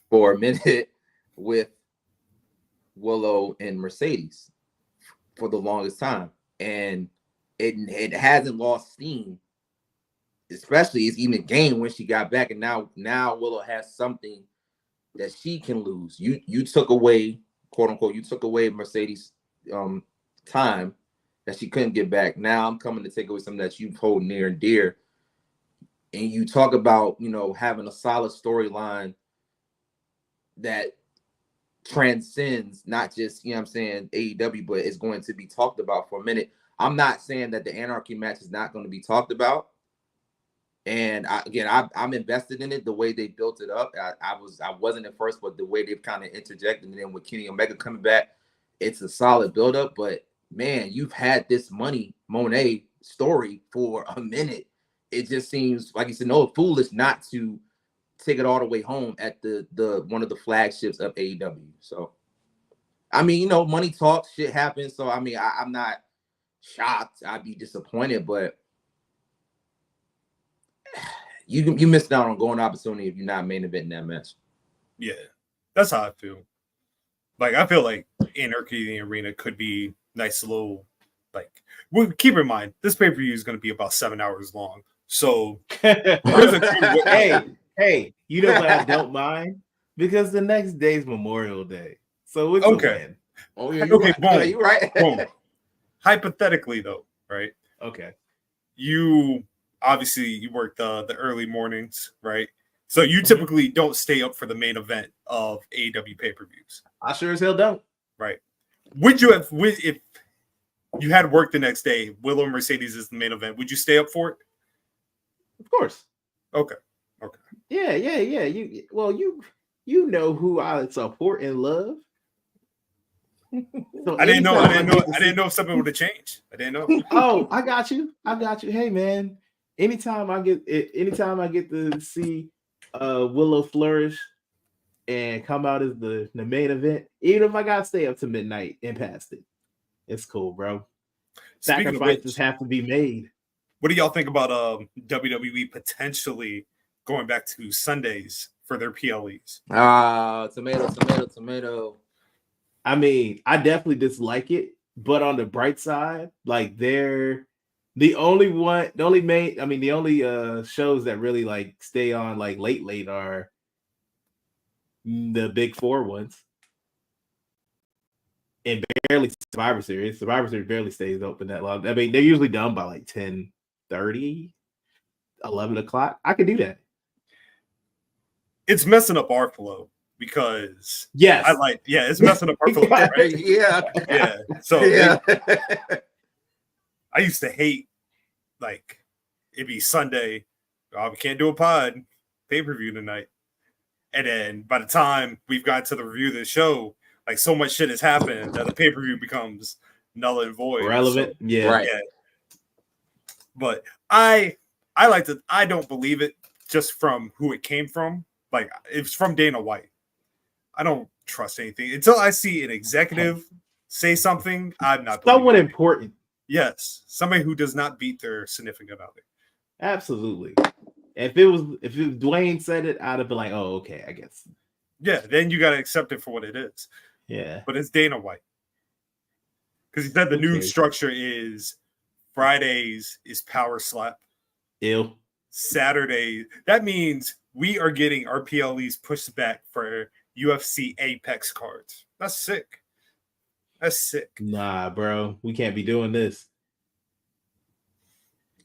for a minute with Willow and Mercedes for the longest time, and it hasn't lost steam. Especially, it's even gained when she got back, and now Willow has something that she can lose. You took away, quote unquote, Mercedes time that she couldn't get back. Now I'm coming to take away something that you hold near and dear. And you talk about, having a solid storyline that transcends not just, AEW, but it's going to be talked about for a minute. I'm not saying that the Anarchy match is not going to be talked about. And I'm invested in it the way they built it up. I wasn't at first, but the way they've kind of interjected, and then with Kenny Omega coming back, it's a solid buildup. But man, you've had this Money Monet story for a minute. It just seems like you said, no, foolish not to take it all the way home at the one of the flagships of AEW. So, I mean, you know, money talks, shit happens. So, I mean, I'm not shocked. I'd be disappointed, but you missed out on golden opportunity if you're not main event in that match. Yeah, that's how I feel. Like, I feel like Anarchy in the Arena could be nice little, like, well, keep in mind, this pay-per-view is going to be about 7 hours long. So, hey, you know what I don't mind? Because the next day's Memorial Day. So it's okay. a win. Oh, yeah, Okay, right. boom. Yeah, you're right. Boom. Hypothetically, though, right? Okay. You obviously you work the early mornings, right? So you typically don't stay up for the main event of AEW pay-per-views. I sure as hell don't. Right. Would you have, if you had work the next day, Willow Mercedes is the main event, would you stay up for it? Of course. Okay. Yeah. You know who I support and love. So I didn't know anytime if something would have changed. I didn't know. Oh, I got you. Hey man, anytime I get to see Willow flourish and come out as the main event, even if I gotta stay up to midnight and past it, it's cool, bro. Sacrifices have to be made. What do y'all think about WWE potentially going back to Sundays for their PLEs? Tomato. I mean, I definitely dislike it, but on the bright side, like they're the only shows that really like stay on like late are the big four ones. And barely Survivor Series. Survivor Series barely stays open that long. I mean, they're usually done by like 10:30, 11 o'clock. I could do that. It's messing up our flow because yes, it's messing up our flow. Right? yeah. So I used to hate like it'd be Sunday. Oh, we can't do a pod pay-per-view tonight. And then by the time we've got to the review of the show, like so much shit has happened that the pay-per-view becomes null and void. Relevant. So, Yeah. But I don't believe it just from who it came from. Like it's from Dana White. I don't trust anything until I see an executive say something. I'm not someone important. Yes, somebody who does not beat their significant other. Absolutely. If Dwayne said it, I'd have been like, "Oh, okay, I guess." Yeah, then you got to accept it for what it is. Yeah, but it's Dana White because he said the new structure is Fridays is Power Slap. Ew. Saturday. That means we are getting our PLEs pushed back for UFC Apex cards. That's sick. Nah, bro, we can't be doing this.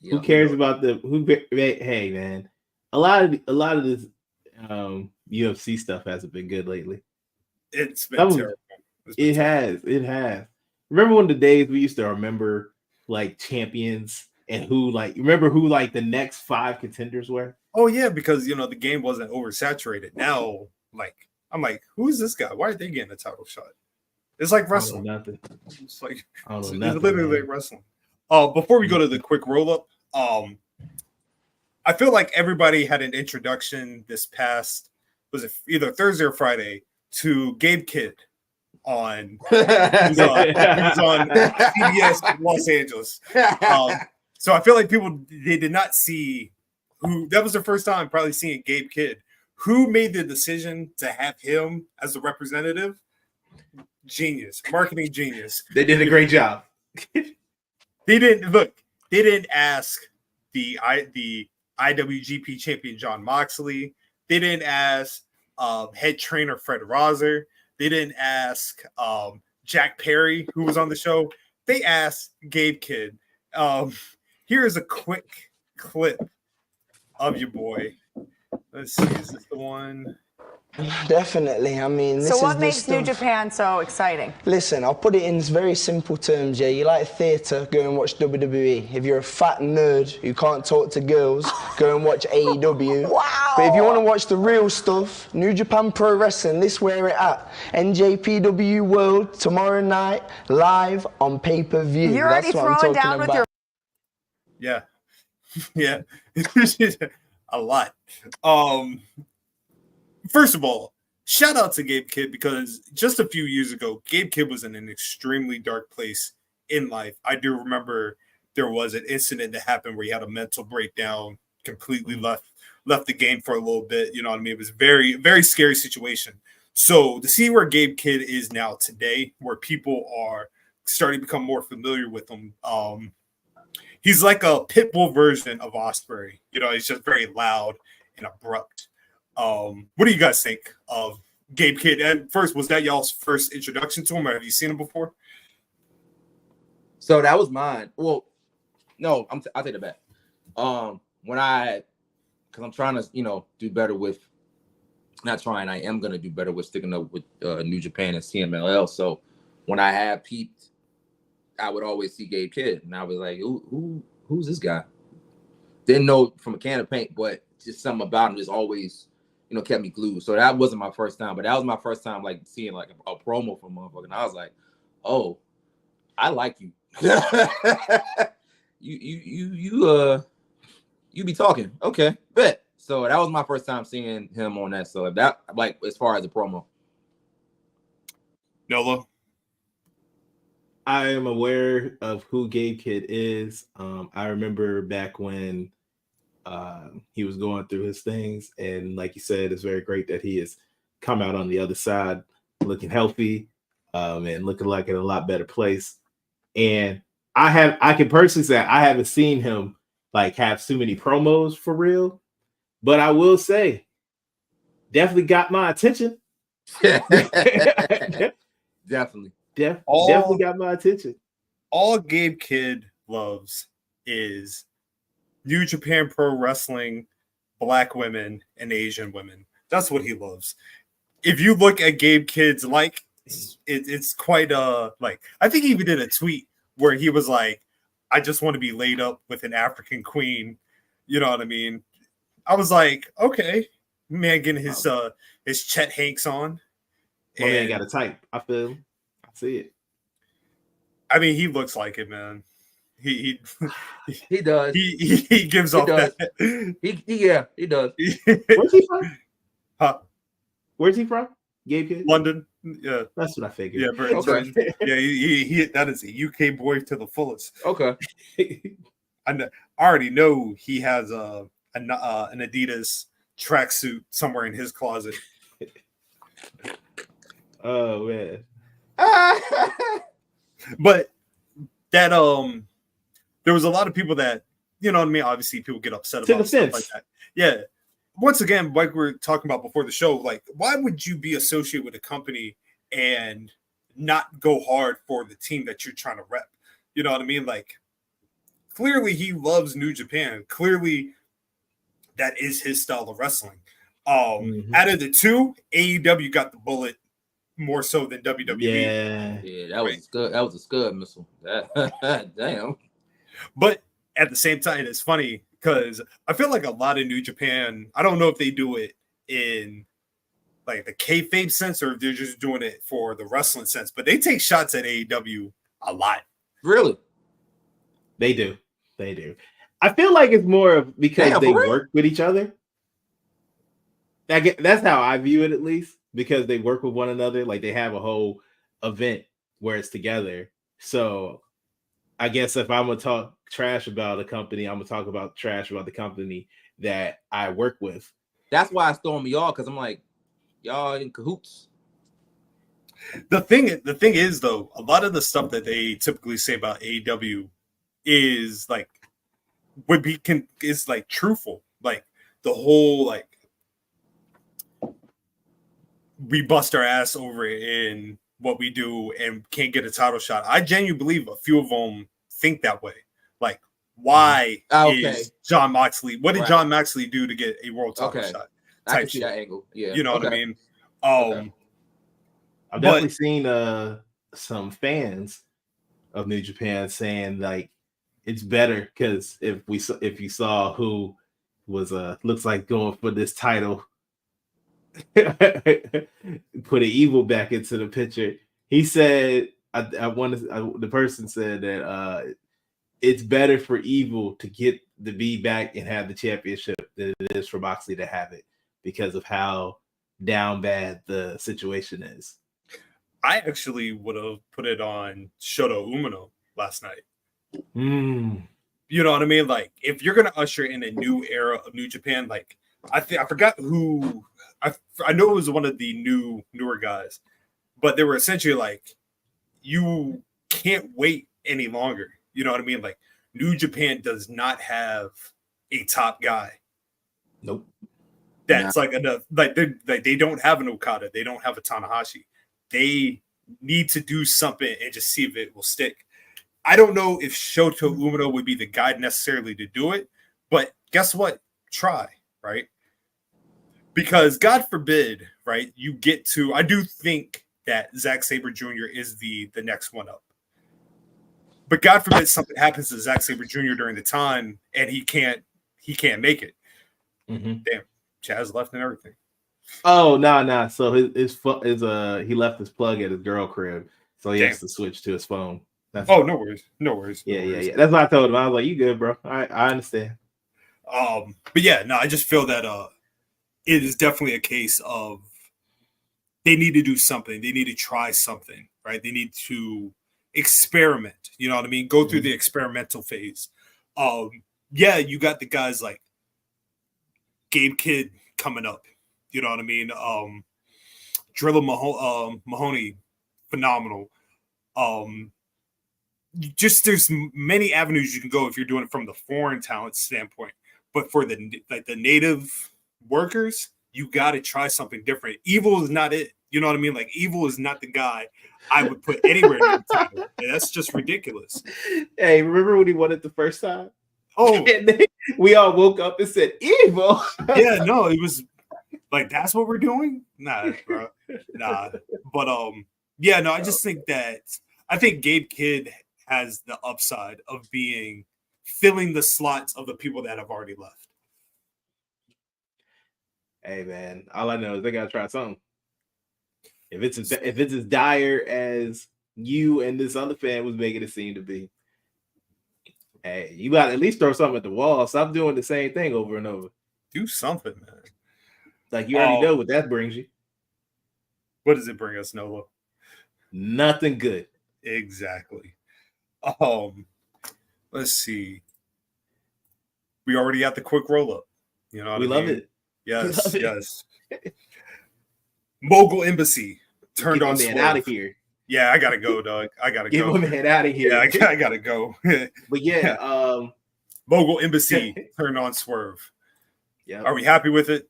Yeah, who cares about Hey, man, a lot of this UFC stuff hasn't been good lately. It's been terrible. It has. Remember when the days we used to remember like champions and who the next 5 contenders were? Oh yeah, because the game wasn't oversaturated. Now, like I'm like, who is this guy? Why are they getting a title shot? It's like wrestling. Nothing. It's like it's literally like wrestling. Before we go to the quick roll up, I feel like everybody had an introduction this past, was it either Thursday or Friday, to Gabe Kidd on he was on CBS Los Angeles. So I feel like they did not see who that was their first time probably seeing Gabe Kidd. Who made the decision to have him as a representative? Genius, marketing genius. They did a great job. They didn't ask the IWGP champion John Moxley. They didn't ask head trainer Fred Rosser. They didn't ask Jack Perry, who was on the show. They asked Gabe Kidd. Here is a quick clip of your boy. Let's see, is this the one? Definitely. I mean, this So is what the makes New stuff. Japan so exciting? Listen, I'll put it in very simple terms, yeah. You like theatre, go and watch WWE. If you're a fat nerd who can't talk to girls, go and watch AEW. Wow. But if you want to watch the real stuff, New Japan Pro Wrestling, this where it at. NJPW World, tomorrow night, live on pay-per-view. You're already That's what I'm throwing talking down with about. your Yeah. A lot. First of all, shout out to Gabe Kidd, because just a few years ago, Gabe Kidd was in an extremely dark place in life. I do remember there was an incident that happened where he had a mental breakdown, completely left the game for a little bit. You know what I mean? It was very, very scary situation. So to see where Gabe Kidd is now today, where people are starting to become more familiar with him, he's like a pit bull version of Osprey. You know, he's just very loud and abrupt. What do you guys think of Gabe Kidd? And first, was that y'all's first introduction to him, or have you seen him before? So that was mine. Well, no, I'll take it back. Because I'm trying to, do better with, not trying, I am going to do better with sticking up with New Japan and CMLL. So when I had peeped, I would always see Gabe Kidd, and I was like, who's this guy? Didn't know from a can of paint, but just something about him just always, kept me glued. So that wasn't my first time, but that was my first time like seeing like a promo from motherfucker, and I was like, oh, I like you. you be talking, okay, bet. So that was my first time seeing him on that. So that, like, as far as the promo. Nolo? I am aware of who Gabe Kidd is. I remember back when he was going through his things, and like you said, it's very great that he has come out on the other side looking healthy and looking like in a lot better place. And I can personally say I haven't seen him like have too many promos for real, but I will say definitely got my attention. Definitely. Definitely got my attention. All Gabe Kidd loves is New Japan Pro Wrestling, Black women, and Asian women. That's what he loves. If you look at Gabe Kidd's it's quite like, I think he even did a tweet where he was like, I just want to be laid up with an African queen. You know what I mean? I was like, okay, man, getting his Chet Hanks on. My man got a type. I feel him. I see it. I mean, he looks like it, man. He does. He gives off does. that. He does. Where's he from? Huh? Where's he from? Gabe Kidd? London. Yeah, that's what I figured. Yeah, very okay. Yeah, he that is a UK boy to the fullest. Okay. I already know he has an Adidas tracksuit somewhere in his closet. Oh man. But that there was a lot of people that, you know what I mean, obviously people get upset about stuff like that. Yeah. Once again, like we were talking about before the show, like, why would you be associated with a company and not go hard for the team that you're trying to rep? You know what I mean? Like, clearly he loves New Japan. Clearly that is his style of wrestling. Out of the two, AEW got the bullet more so than WWE. Yeah, that was good. That was a scud missile. Damn. But at the same time, it's funny because I feel like a lot of New Japan, I don't know if they do it in like the kayfabe sense or if they're just doing it for the wrestling sense, but they take shots at AEW a lot. Really? They do. I feel like it's more of because they work with each other. That's how I view it, at least, because they work with one another. Like, they have a whole event where it's together. So I guess if I'm going to talk trash about a company, I'm going to talk about trash about the company that I work with. That's why it's throwing me off, because I'm like, y'all in cahoots. The thing is, though, a lot of the stuff that they typically say about AEW is like is like truthful. Like the whole like we bust our ass over in what we do and can't get a title shot. I genuinely believe a few of them think that way. Like, why is John Moxley? What did John Moxley do to get a world title shot? I can type see shit. that angle. Yeah. You know what I Okay. mean? Okay. I've But- definitely seen some fans of New Japan saying like it's better because if you saw who was looks like going for this title, put an evil back into the picture. He said the person said that it's better for evil to get the B back and have the championship than it is for Moxley to have it because of how down bad the situation is. I actually would have put it on Shota Umino last night. You know what I mean? Like, if you're gonna usher in a new era of New Japan, like I forgot who I know it was one of the newer guys, but they were essentially like, you can't wait any longer. You know what I mean? Like, New Japan does not have a top guy. Nope. That's like enough. Like they don't have an Okada. They don't have a Tanahashi. They need to do something and just see if it will stick. I don't know if Shota Umino would be the guy necessarily to do it, but guess what? Try, right? Because God forbid, right? You get to. I do think that Zack Sabre Jr. is the next one up. But God forbid something happens to Zack Sabre Jr. during the time and he can't make it. Mm-hmm. Damn, Chaz left and everything. Oh no. So his he left his plug at his girl crib, so he has to switch to his phone. No worries. Yeah. That's what I told him. I was like, "You good, bro? I understand." But yeah, no, I just feel that it is definitely a case of they need to do something. They need to try something, right? They need to experiment. You know what I mean? Go through the experimental phase. Yeah, you got the guys like Gabe Kidd coming up. You know what I mean? Drilla Mahoney, phenomenal. There's many avenues you can go if you're doing it from the foreign talent standpoint. But for the native workers, you got to try something different. Evil is not it. You know what I mean? Like, Evil is not the guy I would put anywhere near the title. And that's just ridiculous. Hey, remember when he won it the first time? Oh, and then we all woke up and said, "Evil." Yeah, no, it was like, that's what we're doing? Nah, bro. Nah. But yeah, no, I just think I think Gabe Kidd has the upside of filling the slots of the people that have already left. Hey man, all I know is they gotta try something. If it's as dire as you and this other fan was making it seem to be, hey, you got to at least throw something at the wall. Stop doing the same thing over and over. Do something, man. Like, you already know what that brings you. What does it bring us, Nolo? Nothing good. Exactly. Let's see. We already got the quick roll up. You know what We I love mean? it. Yes, yes. Mogul Embassy turned Get on my man Swerve. out of here. Yeah, I gotta go, dog. I gotta Get go. my man out of here. Yeah, I gotta go. But yeah, Mogul Embassy turned on Swerve. Yeah. Are we happy with it?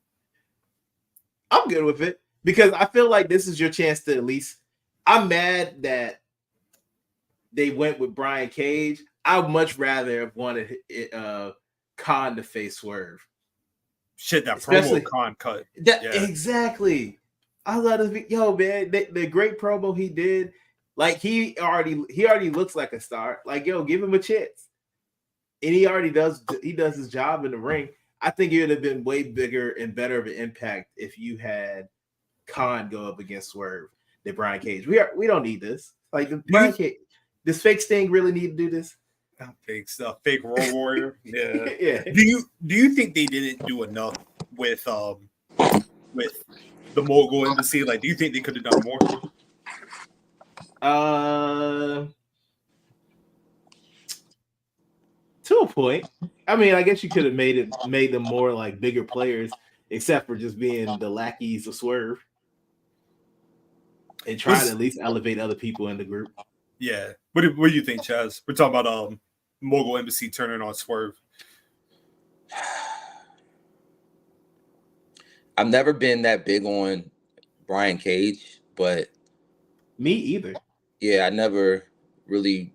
I'm good with it because I feel like this is your chance to at least. I'm mad that they went with Brian Cage. I'd much rather have wanted Khan to face Swerve. Shit, that Especially, promo Khan cut. Exactly. I love this. Man, the great promo he did. Like, he already looks like a star. Like, give him a chance. And he already does. He does his job in the ring. I think it would have been way bigger and better of an impact if you had Khan go up against Swerve than Brian Cage. We don't need this. Like, Brian Cage, does Fake Sting really need to do this? Fake stuff, fake Road Warrior. Yeah. Yeah. Do you think they didn't do enough with the Mogul Embassy? Like, do you think they could have done more? To a point. I mean, I guess you could have made them more like bigger players, except for just being the lackeys of Swerve, and try to at least elevate other people in the group. Yeah. What do you think, Chaz? We're talking about Mogul Embassy turning on Swerve. I've never been that big on Brian Cage, but me either. Yeah, I never really.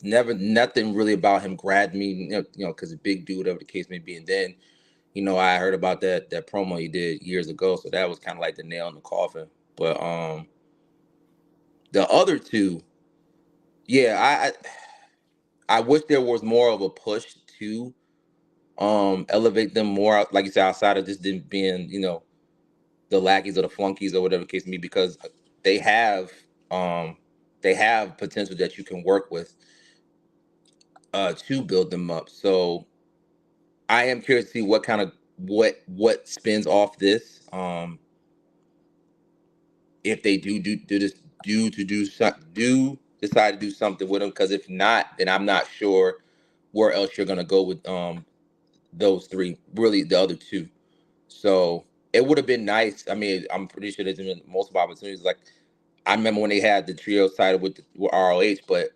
Nothing really about him grabbed me, because a big dude, whatever the case may be. And then I heard about that promo he did years ago, so that was kind of like the nail in the coffin. But the other two, yeah, I wish there was more of a push to elevate them more, like you said, outside of just them being, the lackeys or the flunkies or whatever the case may be, because they have potential that you can work with to build them up. So I am curious to see what kind of what spins off this. If they do decide to do something with them, because if not, then I'm not sure where else you're gonna go with those three, really the other two. So it would have been nice. I mean, I'm pretty sure there's been multiple opportunities. Like I remember when they had the trio side with ROH, but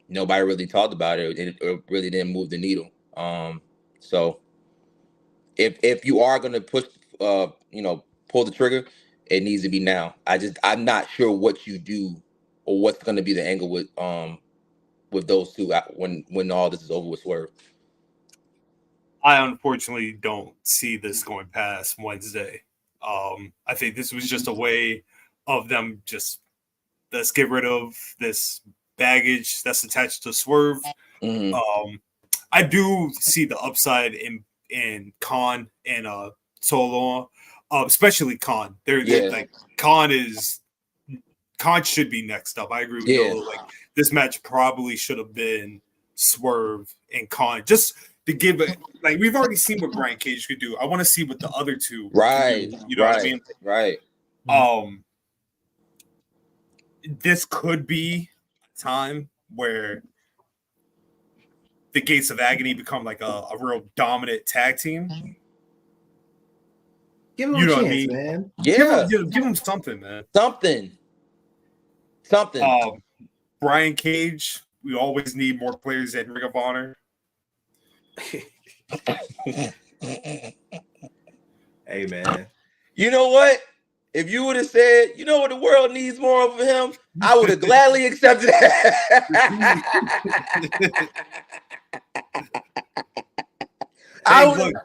nobody really talked about it. It really didn't move the needle. So if you are gonna push, pull the trigger, it needs to be now. I'm not sure what you do or what's gonna be the angle with those two when all this is over with Swerve. I unfortunately don't see this going past Wednesday. I think this was just a way of them let's get rid of this baggage that's attached to Swerve. Mm-hmm. I do see the upside in Khan and Solo, especially Khan. They're like Khan should be next up. I agree with Nolo. Like this match probably should have been Swerve and Khan, just to give it. Like we've already seen what Brian Cage could do. I want to see what the other two can do. You know what I mean? Right. This could be a time where the Gates of Agony become like a real dominant tag team. Give him a chance, man. Yeah. Give him something, man. Something. Brian Cage, we always need more players at Ring of Honor. Hey, man. You know what? If you would have said, you know what the world needs more of him, I would have gladly accepted that. I would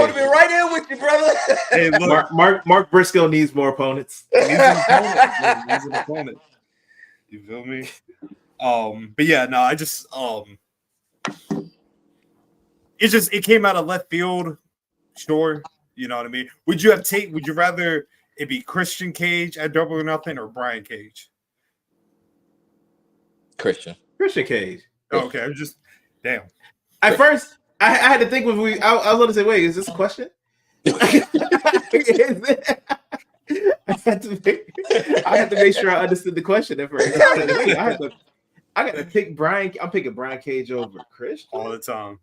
have been right there with you, brother. Hey, look, Mark Briscoe needs more opponents. He's an opponent. You feel me? But yeah, no, I just it came out of left field. Sure, you know what I mean. Would you rather it be Christian Cage at Double or Nothing or Brian Cage? Christian Cage. Oh, okay, I'm just damn. At first, I had to think when I was going to say, wait, is this a question? I had to make sure I understood the question at first. I got to pick Brian. I'm picking Brian Cage over Christian all the time.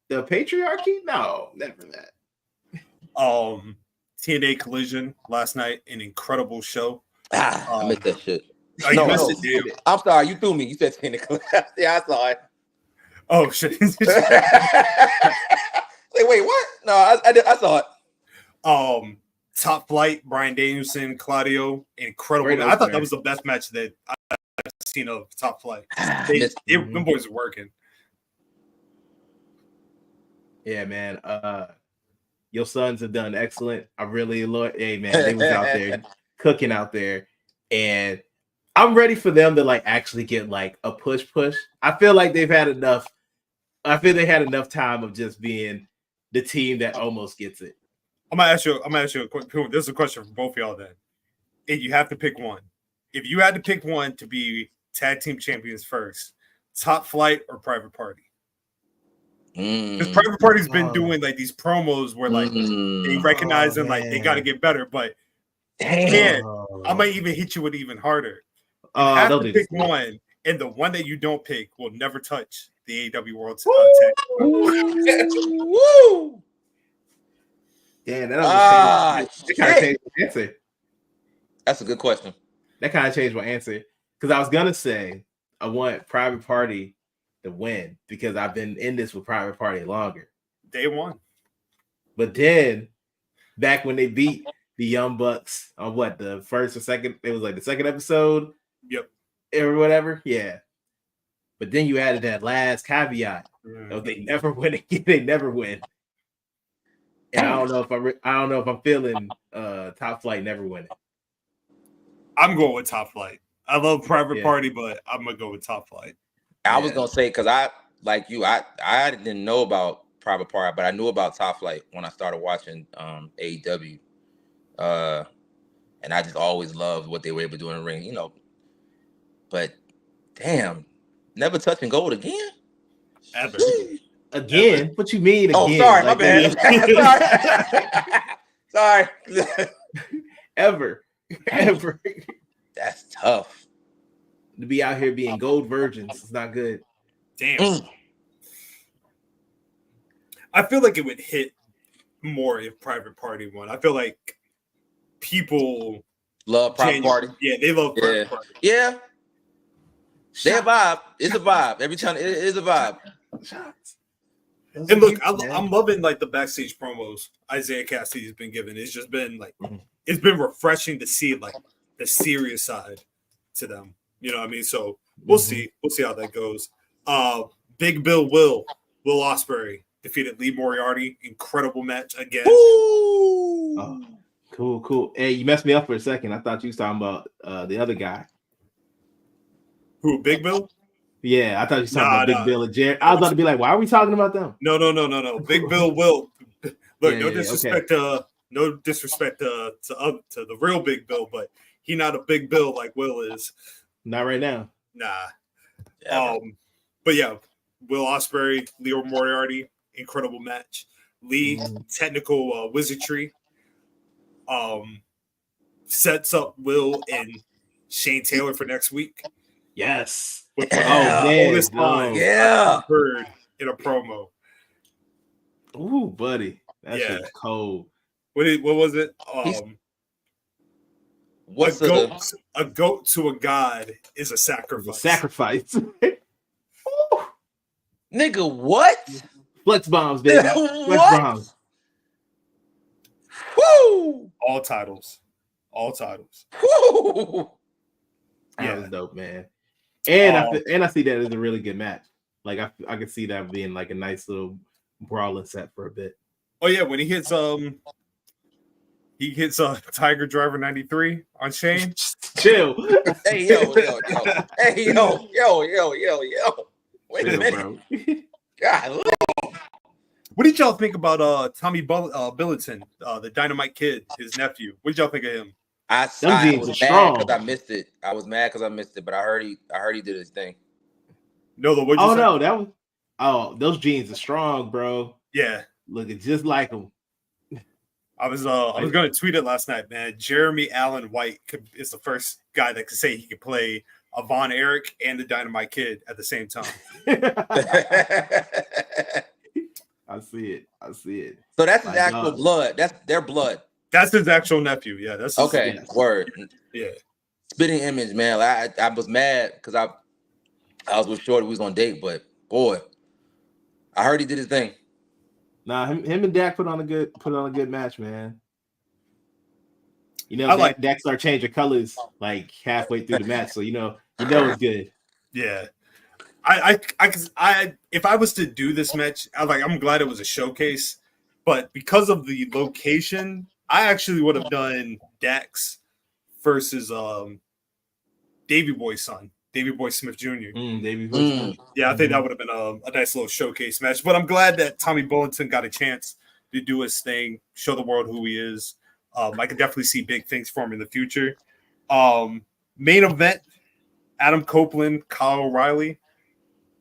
The patriarchy? No, never that. TNA Collision last night, an incredible show. I missed that shit. Oh, you missed it, dude. I'm sorry, you threw me. You said TNA Collision. Yeah, I saw it. Oh shit! Wait, what? No, I saw it. Top Flight, Bryan Danielson, Claudio, incredible. I thought that was the best match that I've seen of Top Flight. Them boys are working. Yeah, man. Your sons have done excellent. I really love. Hey, man, they was out there cooking out there, and I'm ready for them to like actually get like a push. I feel like they've had enough. I feel they had enough time of just being the team that almost gets it. I'm gonna ask you a question. This is a question for both of y'all then. And you have to pick one. If you had to pick one to be tag team champions first, Top Flight or Private Party? Because Private Party's been doing like these promos where like they recognize them, like they gotta get better, but I might even hit you with even harder. You have to pick one, and the one that you don't pick will never touch the AEW World Tag. Woo! Damn, that kind of changed my answer. That's a good question. That kind of changed my answer because I was gonna say I want Private Party to win because I've been in this with Private Party longer. Day one, but then back when they beat the Young Bucks on the first or second, it was like the second episode. Yep, or whatever. Yeah, but then you added that last caveat. They never win again. They never win. And I don't know if I'm feeling Top Flight never winning. I'm going with Top Flight. I love Private Yeah. Party, but I'm gonna go with Top Flight. I was gonna say because I like you, I didn't know about Private Party, but I knew about Top Flight when I started watching AEW. And I just always loved what they were able to do in the ring, you know. But damn, never touching gold again. Ever. Again? What you mean again? Oh, sorry, Like, my bad. Sorry. Ever. That's tough. To be out here being gold virgins is not good. Damn. I feel like it would hit more if Private Party won. I feel like people love Private Party. Yeah, they love Private Party. Yeah. They're a vibe. It's a vibe. Every time it is a vibe. And look, I'm loving like the backstage promos Isaiah Cassidy's been given. It's just been like it's been refreshing to see like the serious side to them. You know what I mean? So we'll see. We'll see how that goes. Big Bill Will Ospreay defeated Lee Moriarty. Incredible match again. Oh, cool. Hey, you messed me up for a second. I thought you was talking about the other guy. Who, Big Bill? Yeah, I thought you were talking about Big Bill and Jared. I was about to be like, why are we talking about them? No. Big Bill Will. Look, Yeah, no disrespect to the real Big Bill, but he not a Big Bill like Will is. Not right now. Nah. But yeah, Will Ospreay, Leo Moriarty, incredible match. Lee, technical wizardry. Sets up Will and Shane Taylor for next week. Yes. With this line heard in a promo. Ooh, buddy. That shit's cold. What was it? A goat to a god is a sacrifice. Nigga, what? Flex bombs, baby. Flex bombs. Woo! All titles. Woo! That was dope, man. And I see that as a really good match. Like I could see that being like a nice little brawling set for a bit. Oh yeah, when he hits Tiger Driver 93 on Shane. Chill. Hey yo. Hey yo. Wait a minute. Bro. God. What did y'all think about Tommy Billington, the Dynamite Kid, his nephew? What did y'all think of him? I was mad because I missed it. But I heard he did his thing. Nolo, what'd you say? No, those jeans are strong, bro. Yeah, looking just like them. I was going to tweet it last night, man. Jeremy Allen White is the first guy that could say he could play a Von Erich and the Dynamite Kid at the same time. I see it. So that's his actual blood. That's their blood. That's his actual nephew. Yeah, that's okay. Word. Yeah. Spitting image, man. I was mad because I was with Shorty. We was on date, but boy, I heard he did his thing. Nah, him and Dak put on a good match, man. You know, Dak started changing colors like halfway through the match, so you know it's good. Yeah. I if I was to do this match, I'm glad it was a showcase, but because of the location, I actually would have done Dax versus Davey Boy's son, Davey Boy Smith Jr. Davey Boy Smith. Yeah, I think that would have been a nice little showcase match. But I'm glad that Tommy Bullington got a chance to do his thing, show the world who he is. I could definitely see big things for him in the future. Main event: Adam Copeland, Kyle O'Reilly.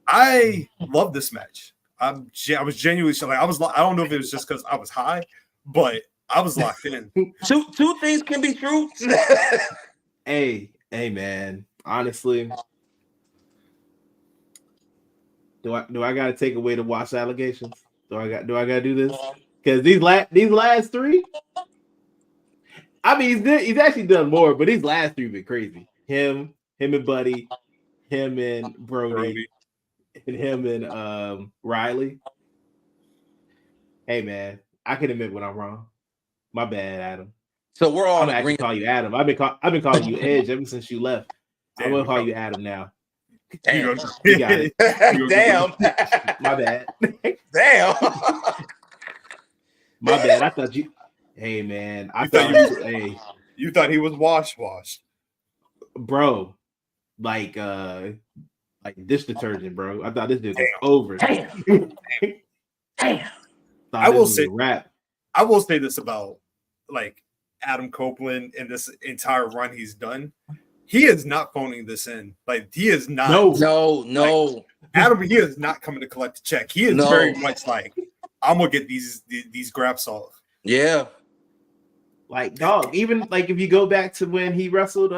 I love this match. I was genuinely like I don't know if it was just because I was high, but I was locked in. Two things can be true. Hey, man. Honestly, do I got to take away the Wash allegations? Do I got to do this? Because these last three. I mean, he's actually done more, but these last three have been crazy. Him and Buddy, him and Brody. And him and Riley. Hey man, I can admit when I'm wrong. My bad, Adam. So we're all I'm actually call you Adam. I've been calling you Edge ever since you left. I'm gonna call you Adam now. Damn. You got it. Damn. My bad. Damn. My bad. I thought you. Hey man, I You thought thought you- hey, You thought he was washed. bro, like dish detergent, bro. I thought this dude was over. Damn. Thought I this will was say- a rap. I will say this about like Adam Copeland and this entire run he's done. He is not phoning this in. Like he is not. No. Adam, he is not coming to collect a check. He is No. very much like, I'm gonna get these graps off. Yeah. Like dog, even like if you go back to when he wrestled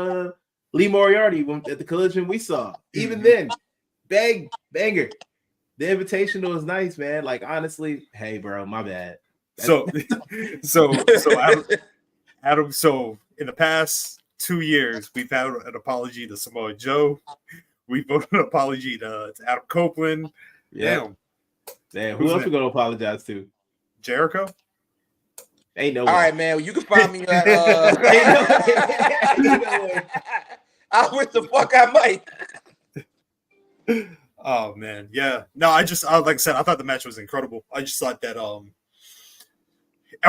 Lee Moriarty at the collision we saw, even then, banger. The invitational was nice, man. Like honestly, hey bro, my bad. So Adam, so in the past 2 years, we've had an apology to Samoa Joe. We voted an apology to Adam Copeland. Damn, who Who's else that? we gonna apologize to? Jericho. Ain't no All way. right, man. Well, you can find me at I wish the fuck I might. Oh man, yeah. No, like I said, I thought the match was incredible. I just thought that I'm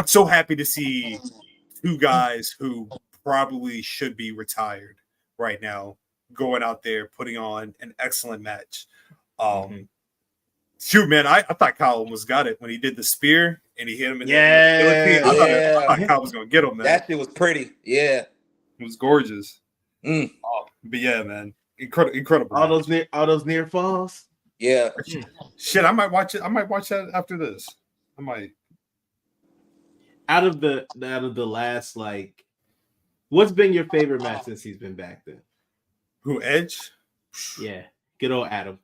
so happy to see two guys who probably should be retired right now going out there putting on an excellent match. Shoot, man, I thought Kyle almost got it when he did the spear and he hit him in the I thought Kyle was gonna get him, man. That shit was pretty. Yeah. It was gorgeous. Mm. But yeah, man, incredible. all those near falls. Yeah. Shit, I might watch it. I might watch that after this. I might. Out of the last, like, what's been your favorite match since he's been back then? Who, Edge? Yeah, good old Adam.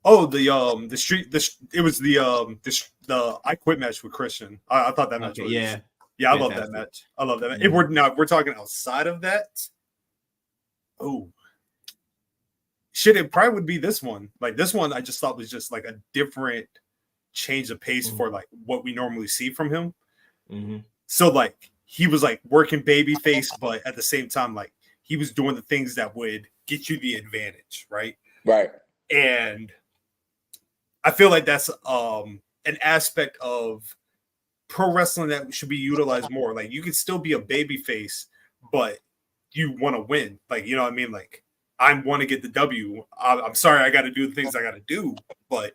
Oh, it was the I Quit match with Christian. I thought that match was yeah. I love that match. I love that match. If we're talking outside of that, oh shit, it probably would be this one. Like this one, I just thought was just like a different change of pace for like what we normally see from him. So like he was like working babyface, but at the same time, like he was doing the things that would get you the advantage, right? Right. And I feel like that's an aspect of pro wrestling that should be utilized more. Like you can still be a babyface, but you want to win. Like, you know what I mean? Like I want to get the W. I'm sorry, I got to do the things I got to do, but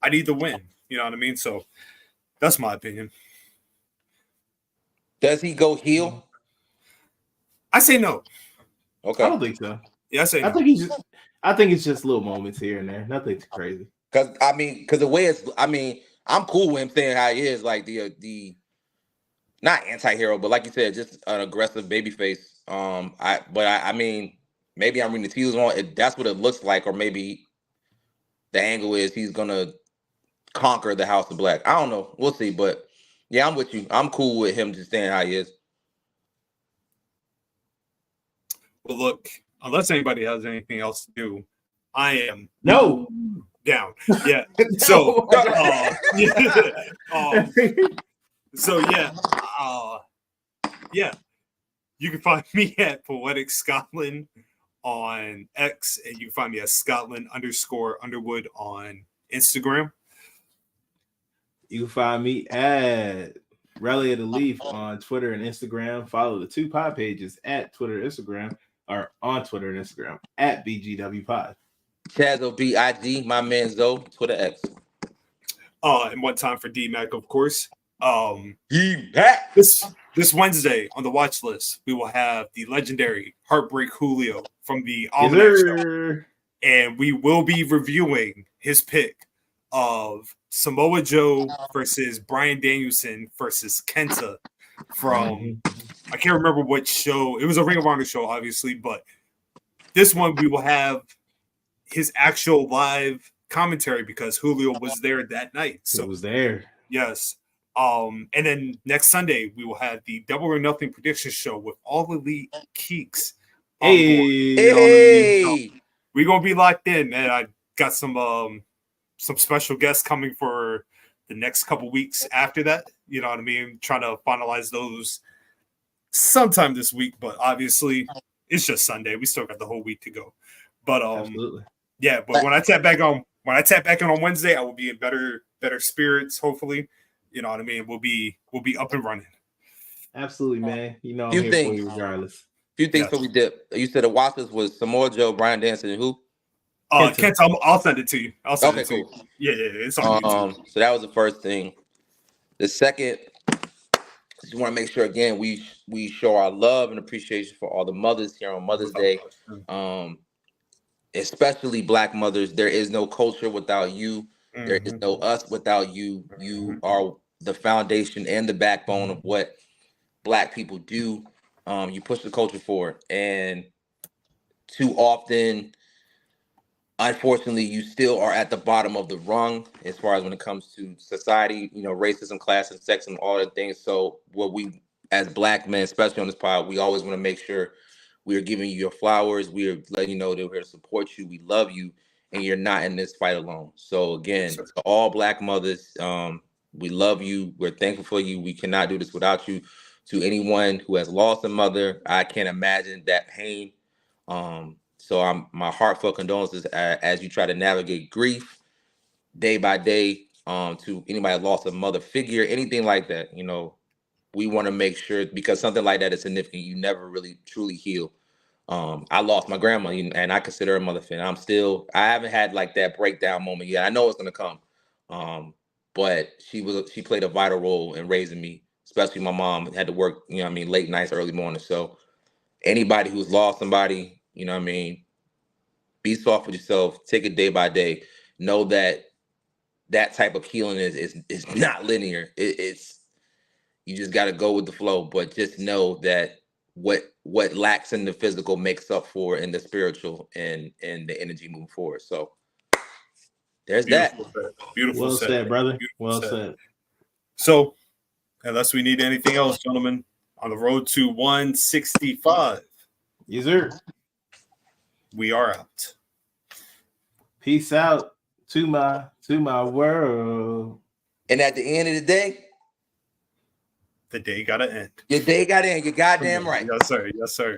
I need the win. You know what I mean? So that's my opinion. Does he go heel? I say no. Okay. I don't think so. Yeah, I say no. I think it's just little moments here and there. Nothing too crazy. Because the way it's, I'm cool with him saying how he is, like the not anti-hero, but like you said, just an aggressive babyface. Maybe I'm reading the tea leaves wrong. That's what it looks like, or maybe the angle is he's gonna conquer the House of Black. I don't know. We'll see. But yeah, I'm with you. I'm cool with him just saying how he is. Well, look, unless anybody has anything else to do, I am No. down. Yeah. So, yeah. You can find me at PoeticScotland on X, and you can find me at Scotland_Underwood on Instagram. You can find me at Raleoftheleaf on Twitter and Instagram. Follow the 2 pod pages at Twitter and Instagram, or on Twitter and Instagram at bgwpod. Chaz OBIG, my man Zoe, Twitter X. And one time for DMac, of course. DMac. This Wednesday on the watch list, we will have the legendary Heartbreak Julio from the Almanac Show. And we will be reviewing his pick of Samoa Joe versus Bryan Danielson versus Kenta from, I can't remember what show. It was a Ring of Honor show, obviously, but this one we will have his actual live commentary because Julio was there that night. So it was there. Yes. And then next Sunday we will have the Double or Nothing prediction show with all elite geeks. Hey. We're gonna be locked in, man. I got some special guests coming for the next couple weeks after that. You know what I mean? Trying to finalize those sometime this week, but obviously it's just Sunday. We still got the whole week to go. But Absolutely. Yeah, but when I tap back on Wednesday, I will be in better spirits, hopefully. you know what I mean, we'll be up and running. Absolutely, man. You know I'm Few here things. for you regardless. Few things Yes. before we dip. You said the watchers was Samoa Joe, Brian Danson, and who? Kent, I'll send it to you. I'll send Okay, it to cool. you. Yeah, it's on YouTube. So that was the first thing. The second, just want to make sure again we show our love and appreciation for all the mothers here on Mother's Day. Especially Black mothers. There is no culture without you. There is no us without you. You are the foundation and the backbone of what Black people do. You push the culture forward, and too often, unfortunately, you still are at the bottom of the rung as far as when it comes to society, you know, racism, class, and sex, and all the things. So what we, as Black men, especially on this pod, we always want to make sure we are giving you your flowers. We are letting you know that we're here to support you. We love you, and you're not in this fight alone. So again, to all Black mothers, we love you. We're thankful for you. We cannot do this without you. To anyone who has lost a mother, I can't imagine that pain. So my heartfelt condolences as you try to navigate grief day by day. To anybody that lost a mother figure, anything like that, you know, we want to make sure, because something like that is significant. You never really truly heal. I lost my grandma, and I consider her a mother fan. I haven't had like that breakdown moment yet. I know it's gonna come. But she played a vital role in raising me, especially my mom had to work, you know what I mean, late nights, early mornings. So anybody who's lost somebody, you know what I mean, be soft with yourself, take it day by day. Know that type of healing is not linear. It's you just got to go with the flow, but just know that what lacks in the physical makes up for in the spiritual and the energy moving forward. So there's Beautiful that. Said. Beautiful Well said, brother. Beautiful Well said. So, unless we need anything else, gentlemen, on the road to 165. Yes, sir. We are out. Peace out to my world. And at the end of the day, The day gotta end. your day got in. You're goddamn right. Yes, sir. Yes, sir.